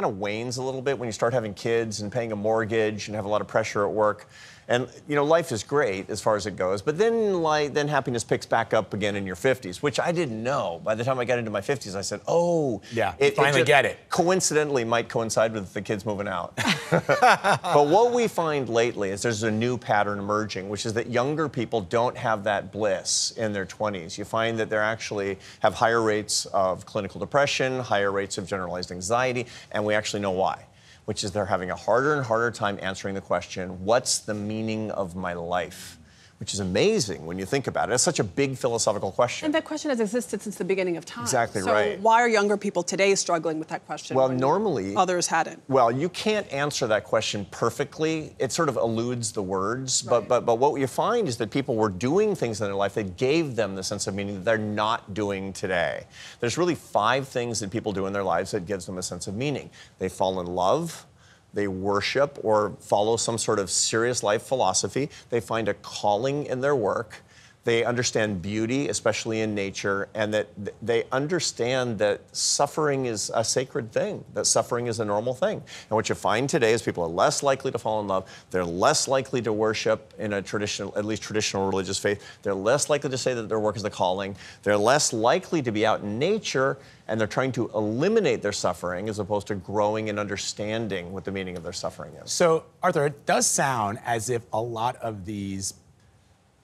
of wanes a little bit when you start having kids and paying a mortgage and have a lot of pressure at work. And life is great as far as it goes, but then happiness picks back up again in your 50s, which I didn't know. By the time I got into my 50s, I said, "Oh, yeah, finally get it." Coincidentally, might coincide with the kids moving out. But what we find lately is there's a new pattern emerging, which is that younger people don't have that bliss in their 20s. You find that they actually have higher rates of clinical depression, higher rates of generalized anxiety, and we actually know why. Which is they're having a harder and harder time answering the question, what's the meaning of my life? which is amazing when you think about it. It's such a big philosophical question. And that question has existed since the beginning of time. Exactly so right. Why are younger people today struggling with that question? Well, normally others hadn't. Well, you can't answer that question perfectly. It sort of eludes the words. Right. But what you find is that people were doing things in their life that gave them the sense of meaning that they're not doing today. There's really 5 things that people do in their lives that gives them a sense of meaning. They fall in love. They worship or follow some sort of serious life philosophy. They find a calling in their work. They understand beauty, especially in nature, and that they understand that suffering is a sacred thing, that suffering is a normal thing. And what you find today is people are less likely to fall in love. They're less likely to worship in a traditional, at least traditional religious faith. They're less likely to say that their work is a calling. They're less likely to be out in nature, and they're trying to eliminate their suffering as opposed to growing and understanding what the meaning of their suffering is. So, Arthur, it does sound as if a lot of these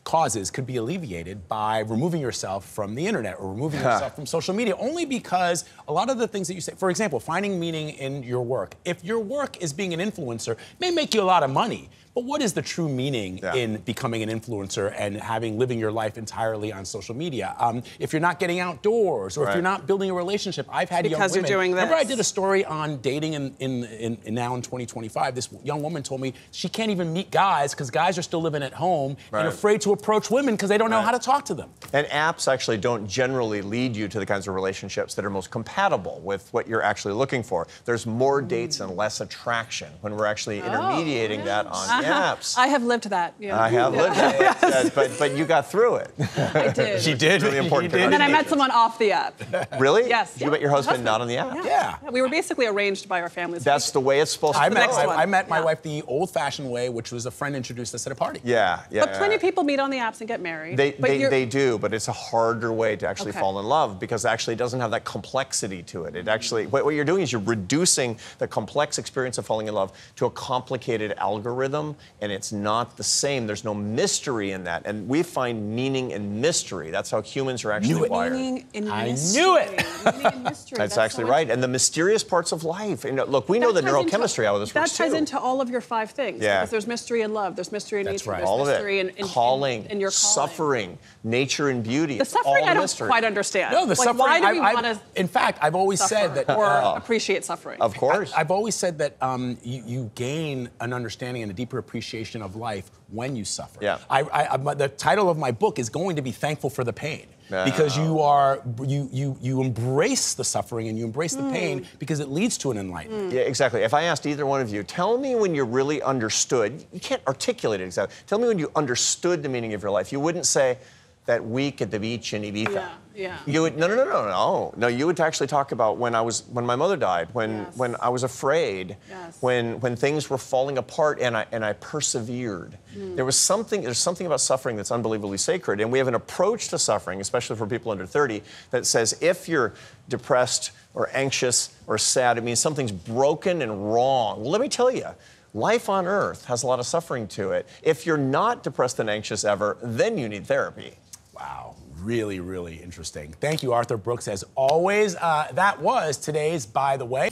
causes could be alleviated by removing yourself from the internet or removing yourself from social media, only because a lot of the things that you say, for example, finding meaning in your work. If your work is being an influencer, it may make you a lot of money, but what is the true meaning in becoming an influencer and living your life entirely on social media? If you're not getting outdoors, or if you're not building a relationship, I've had young women. Because you're doing this. Remember, I did a story on dating now in 2025. This young woman told me she can't even meet guys because guys are still living at home and afraid to approach women because they don't know how to talk to them. And apps actually don't generally lead you to the kinds of relationships that are most compatible with what you're actually looking for. There's more dates and less attraction when we're actually intermediating that on apps. I have lived that. Yeah. I have lived that, but you got through it. I did. She did. Really important. And then I met someone off the app. Really? Yes. You met your husband not on the app? Yeah. We were basically arranged by our families. That's the way it's supposed to be. I met my wife the old-fashioned way, which was a friend introduced us at a party. Yeah. But plenty of people meet on the apps and get married. They do, but it's a harder way to actually fall in love because actually it doesn't have that complexity to it. It actually, what you're doing is you're reducing the complex experience of falling in love to a complicated algorithm, and it's not the same. There's no mystery in that. And we find meaning in mystery. That's how humans are actually wired. Meaning in mystery. I knew it. Meaning in mystery. That's actually right. And the mysterious parts of life. And look, we know the neurochemistry out of this works That ties too. into all of your 5 things. Yeah. Because there's mystery in love, there's mystery in nature, there's All of mystery it. in calling, your calling. Suffering, nature and beauty. The suffering all I don't mystery. quite understand. No, the suffering. Why do we want to in fact, I've always said that or appreciate suffering? Of course. I've always said that you gain an understanding and a deeper appreciation of life when you suffer. Yeah. The title of my book is going to be Thankful for the Pain. Because you embrace the suffering and you embrace the pain because it leads to an enlightenment. Yeah, exactly. If I asked either one of you, tell me when you really understood, you can't articulate it exactly, tell me when you understood the meaning of your life. You wouldn't say that week at the beach in Ibiza. Yeah. You would no. You would actually talk about when my mother died, when I was afraid, when things were falling apart, and I persevered. There's something about suffering that's unbelievably sacred, and we have an approach to suffering, especially for people under 30, that says if you're depressed or anxious or sad, it means something's broken and wrong. Well, let me tell you. Life on Earth has a lot of suffering to it. If you're not depressed and anxious ever, then you need therapy. Wow, really, really interesting. Thank you, Arthur Brooks, as always. That was today's By the Way.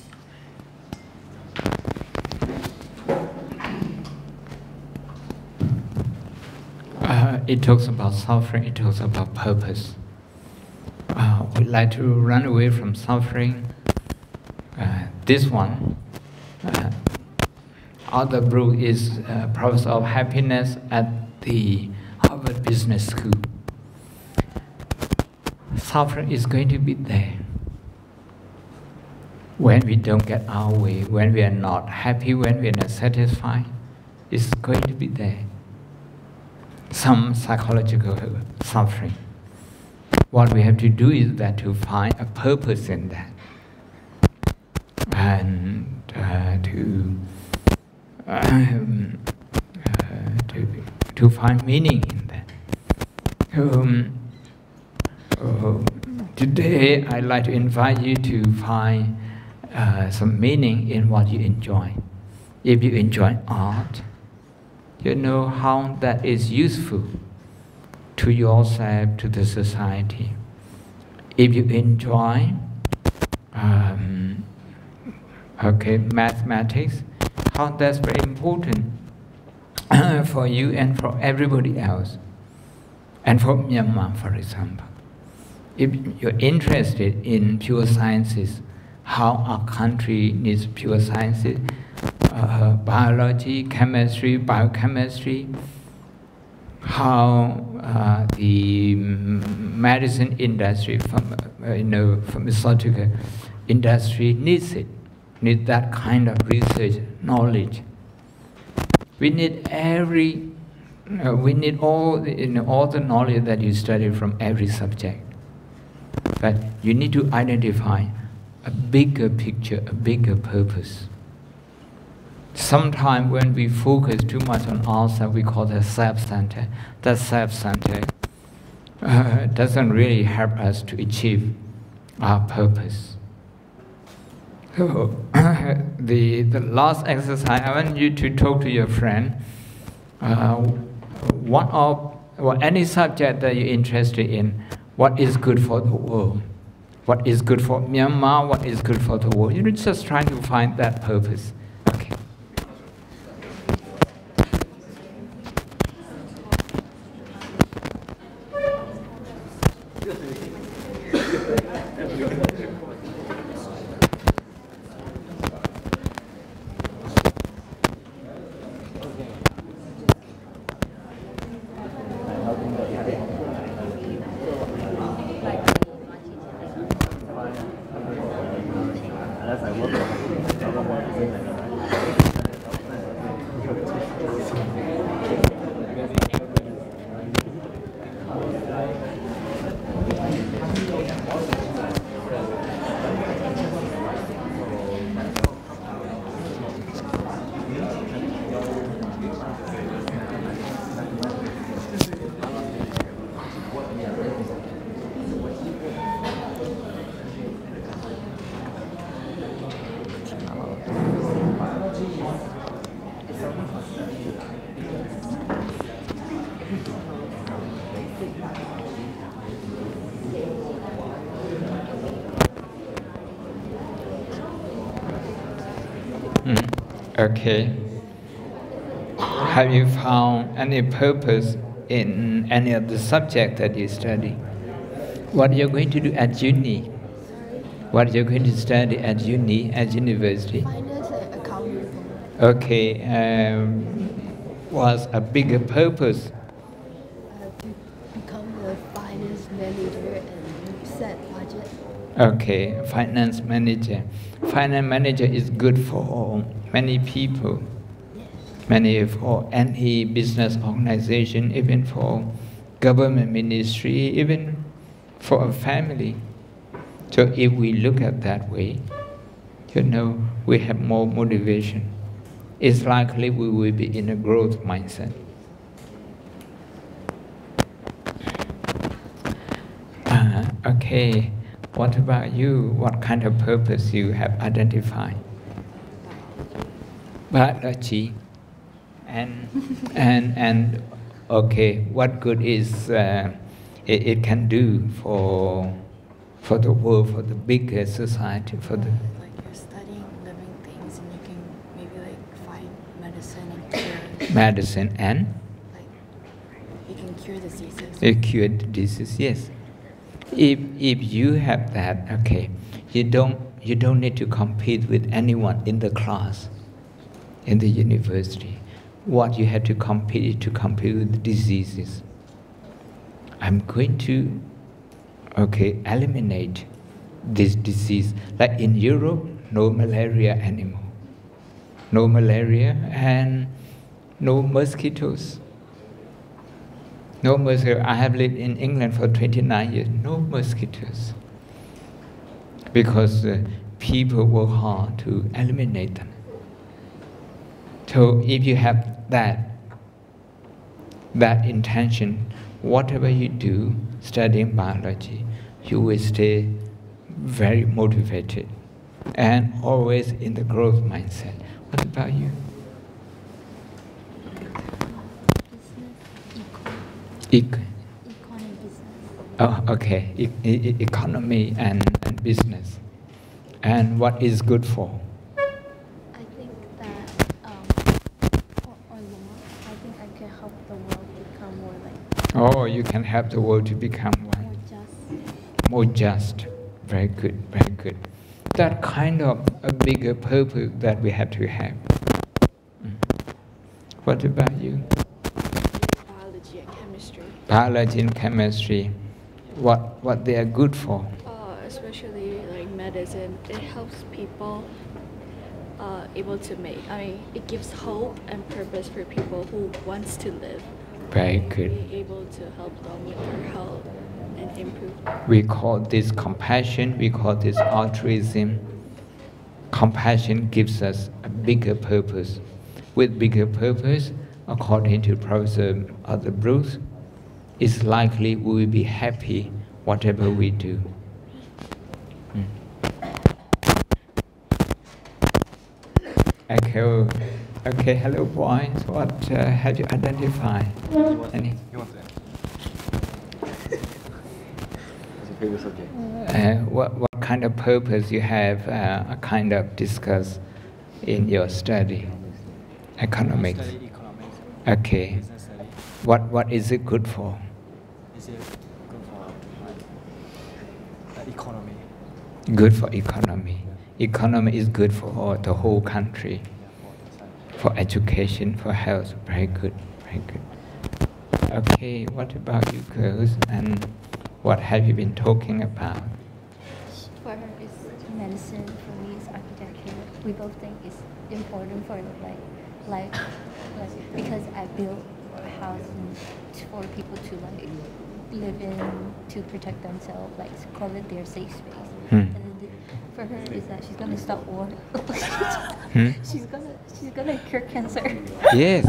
It talks about suffering, it talks about purpose. We'd like to run away from suffering. This one, Arthur Brooks is Professor of Happiness at the Harvard Business School. Suffering is going to be there. When we don't get our way, when we are not happy, when we are not satisfied, it's going to be there. Some psychological suffering. What we have to do is that to find a purpose in that. And to find meaning in that. Today, I'd like to invite you to find some meaning in what you enjoy. If you enjoy art, you know how that is useful to yourself, to the society. If you enjoy mathematics, how that's very important for you and for everybody else. And for Myanmar, for example, if you're interested in pure sciences, how our country needs pure sciences, biology, chemistry, biochemistry, how the medicine industry, pharmaceutical industry needs it, needs that kind of research knowledge. We need we need all the knowledge that you study from every subject. But you need to identify a bigger picture, a bigger purpose. Sometimes when we focus too much on ourselves, we call that self-centered. That self-centered doesn't really help us to achieve our purpose. So the last exercise, I want you to talk to your friend. Any subject that you're interested in, what is good for the world? What is good for Myanmar? What is good for the world? You're just trying to find that purpose. Okay. Okay. Have you found any purpose in any of the subject that you study? What you're going to do at uni? What you're going to study at uni, at university? Finance and accounting. Okay. What's a bigger purpose? To become the finance manager and set budget. Okay, finance manager. Finance manager is good for many people, for any business organization, even for government ministry, even for a family. So if we look at that way, we have more motivation. It's likely we will be in a growth mindset. Okay, what about you? What kind of purpose you have identified? Biology. And okay, what good is it can do for the world, for the bigger society, for the... Like you're studying living things and you can maybe find medicine and cure. Medicine and? You can cure diseases. Cure diseases, yes. If you have that, okay, you don't need to compete with anyone in the class, in the university. What you have to compete with diseases. I'm going to, eliminate this disease. Like in Europe, no malaria anymore. No malaria and no mosquitoes. No mosquitoes. I have lived in England for 29 years. No mosquitoes. Because people work hard to eliminate them. So if you have that intention, whatever you do, studying biology, you will stay very motivated and always in the growth mindset. What about you? Economy, business. Oh, okay. Economy and business. And what is good for? I think that, or law. I think I can help the world become more like... more you can help the world to become one. More just. Very good, very good. That kind of a bigger purpose that we have to have. What about you? Biology and chemistry. Biology and chemistry. What they are good for? Especially like medicine, it helps people able to make. It gives hope and purpose for people who wants to live. Very good. Be able to help them with their health and improve. We call this compassion. We call this altruism. Compassion gives us a bigger purpose. With bigger purpose, according to Professor Arthur Bruce, it's likely we will be happy whatever we do. Okay, hello boys. What have you identified? Any? What kind of purpose you have kind of discussed in your study? Economics. Okay. What is it good for? Is it good for economy? Good for economy. Economy is good for the whole country. For education, for health. Very good, very good. Okay, what about you girls? And what have you been talking about? For her, it's medicine. For me, it's architecture. We both think it's important for like because I built housing for people to like live in, to protect themselves, like call it their safe space. And for her, is that she's gonna stop war. She's gonna cure cancer. Yes.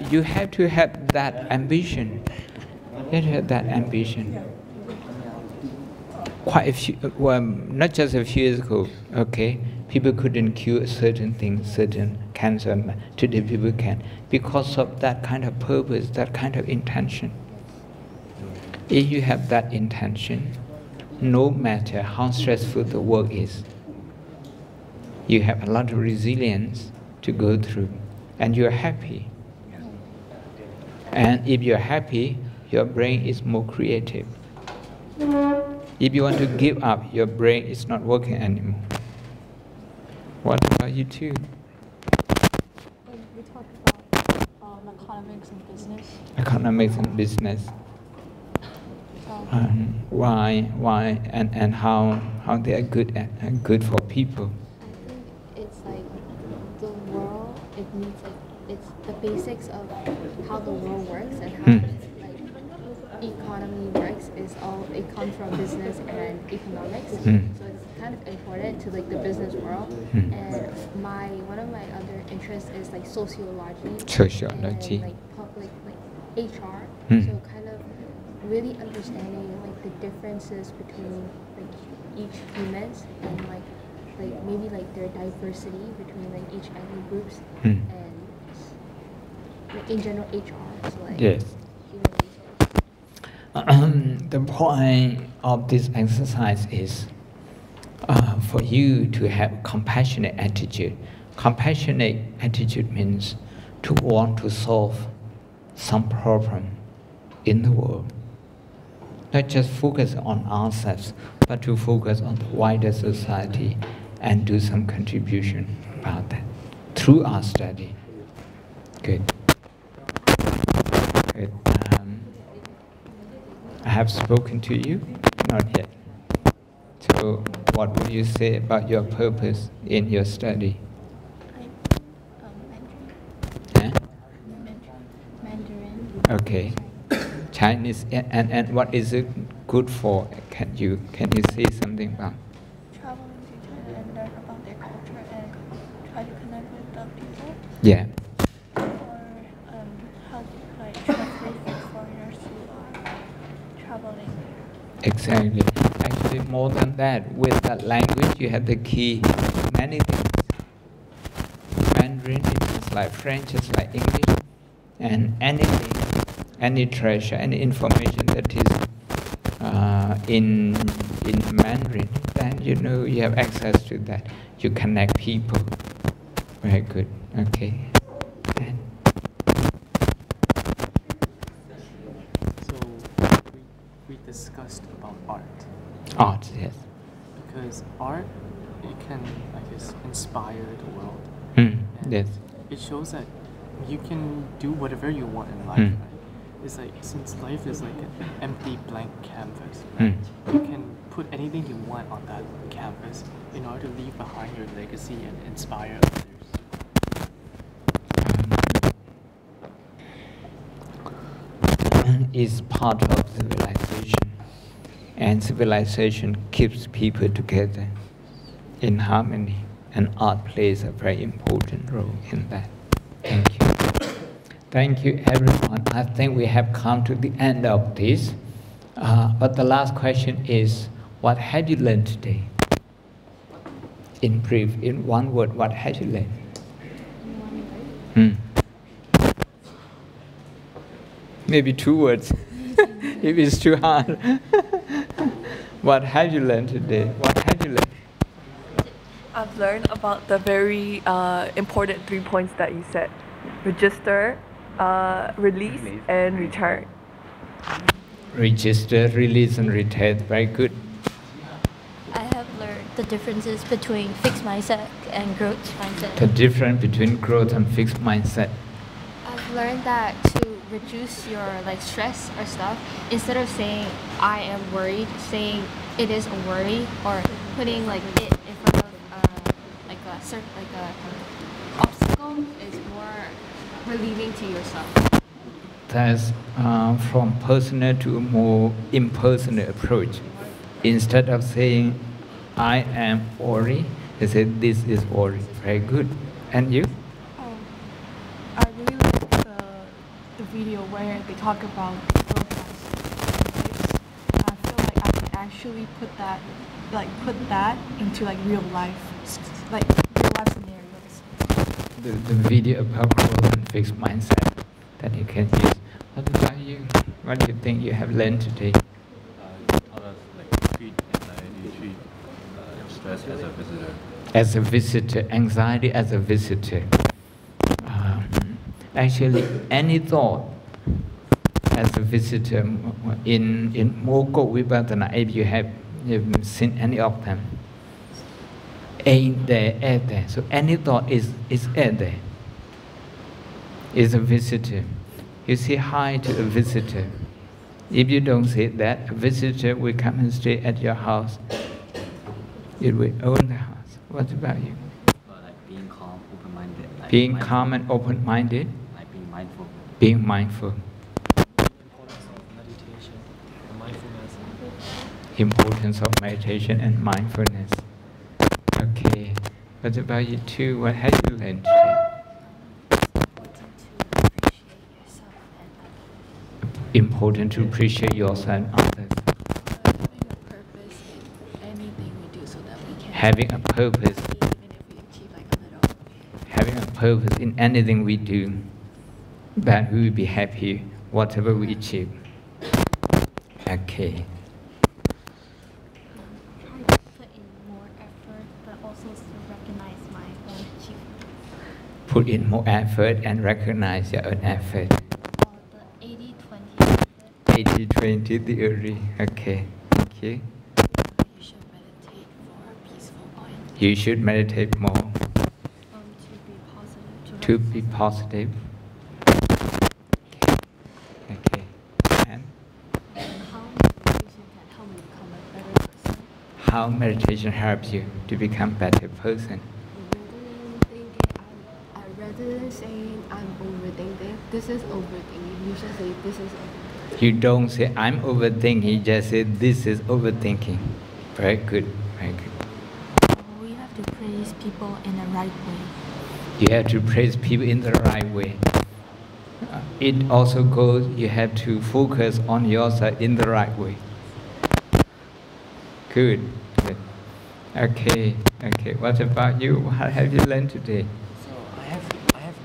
You have to have that ambition. You have to have that ambition. Quite a few, not just a few years ago, okay, people couldn't cure certain things, certain cancer. Today people can, because of that kind of purpose, that kind of intention. If you have that intention, no matter how stressful the work is, you have a lot of resilience to go through, and you're happy. And if you're happy, your brain is more creative. If you want to give up, your brain is not working anymore. What about you too? We talked about economics and business. Economics and business. Why, and how they are good for people. I think it's like the world. It needs it's the basics of how the world works and how like economy works is all it comes from business and economics. So it's kind of important to like the business world. And one of my other interests is like sociology. Sociology. And like public HR. So kind of really understanding like the differences between like each humans and like maybe like their diversity between like each ethnic groups and like in general HR. So like yes. The point of this exercise is for you to have compassionate attitude. Compassionate attitude means to want to solve some problem in the world. Not just focus on ourselves, but to focus on the wider society and do some contribution about that through our study. Good. Good. I have spoken to you? Not yet. So what would you say about your purpose in your study? Mandarin. Okay. Chinese, and what is it good for? Can you say something about? Traveling to China and learn about their culture and try to connect with the people. Yeah. Or help like translate for foreigners who are traveling. Exactly. Actually, more than that, with that language, you have the key many things. Mandarin is like French, it's like English, and anything. Any treasure, any information that is in Mandarin, then you know you have access to that. You connect people. Very good. Okay. Then. Art, yes. Because art, it can, I guess, inspire the world. Yes. It shows that you can do whatever you want in life, right? It's like, since life is like an empty blank canvas, right? You can put anything you want on that canvas in order to leave behind your legacy and inspire others. Is part of civilization, and civilization keeps people together in harmony, and art plays a very important role in that. Thank you. Thank you, everyone. I think we have come to the end of this. But the last question is, what have you learned today? In brief, in one word, what have you learned? Maybe 2 words, if it's too hard. What have you learned today? What have you learned? I've learned about the very important 3 points that you said. Register, release, and return. Register, release, and return. Very good. I have learned the differences between fixed mindset and growth mindset. The difference between growth and fixed mindset. I've learned that to reduce your stress or stuff, instead of saying I am worried, saying it is a worry, or putting it in front of a obstacle is more relieving to yourself. That's from personal to a more impersonal approach. Instead of saying I am worried, they say this is worry. Very good. And you? I really like the video where they talk about growth mindset. I feel like I can actually put that into real life, real life scenarios. The video about growth and fixed mindset that you can use. What about you? What do you think you have learned today? Taught us treat anxiety, treat stress as a visitor. As a visitor, anxiety as a visitor. Actually, any thought as a visitor in Moko Vipassana, if you have seen any of them, ain't there, at there. So any thought is at there. Is a visitor. You say hi to a visitor. If you don't say that, a visitor will come and stay at your house. It will own the house. What about you? Being calm, open-minded. Being calm and open-minded. Being mindful. Being mindful. Importance of meditation and mindfulness. Okay. What about you too? What have you learned today? Important to appreciate yourself and others. Having a purpose. Having a purpose in anything we do, that we will be happy whatever we achieve. Okay. Put in more effort and recognize your own effort. 80-20 theory. Okay, thank you. You should meditate more. To be positive. Okay. And how meditation helps you to become a better person? Rather than saying I'm overthinking, this is overthinking. You should say this is overthinking. You don't say I'm overthinking, you just say this is overthinking. Very good, very good. We have to praise people in the right way. You have to praise people in the right way. It also goes, you have to focus on yourself in the right way. Good, good. Okay, okay. What about you? What have you learned today? I have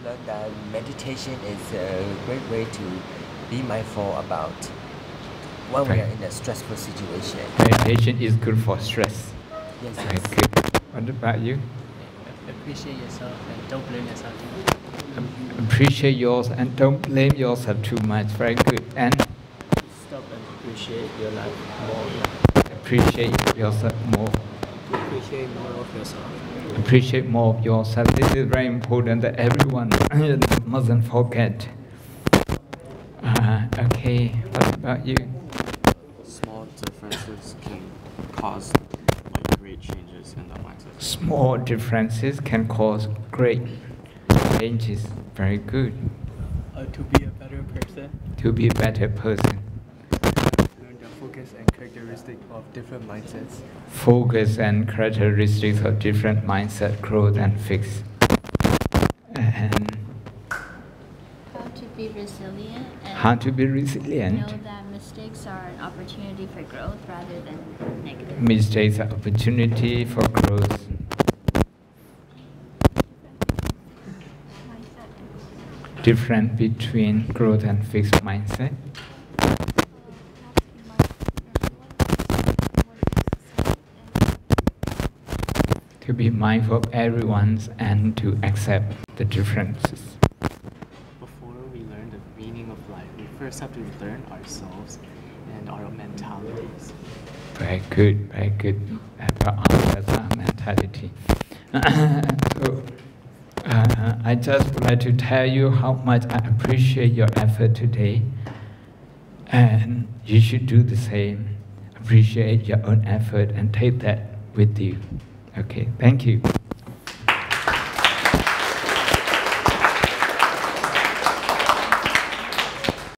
learned that meditation is a great way to be mindful about when we are in a stressful situation. Meditation is good for stress. Yes. Very good. What about you? Appreciate yourself and don't blame yourself too much. Appreciate yourself and don't blame yourself too much. Very good. And stop and appreciate your life more. appreciate yourself more. Appreciate more of yourself. Appreciate more of yourself. This is very important that everyone mustn't forget. Okay, what about you? Small differences can cause great changes in the mindset. Small differences can cause great changes. Very good. To be a better person. To be a better person. Learn the focus and characteristic of different mindsets. Focus and characteristics of different mindset, growth and fix. And how to be resilient. And how to be resilient. Know that mistakes are an opportunity for growth rather than negative. Mistakes are opportunity for growth. Difference between growth and fixed mindset. To be mindful of everyone's and to accept the differences. Before we learn the meaning of life, we first have to learn ourselves and our mentalities. Very good, very good. That's our mentality. So, I just would like to tell you how much I appreciate your effort today, and you should do the same. Appreciate your own effort and take that with you. Okay, thank you.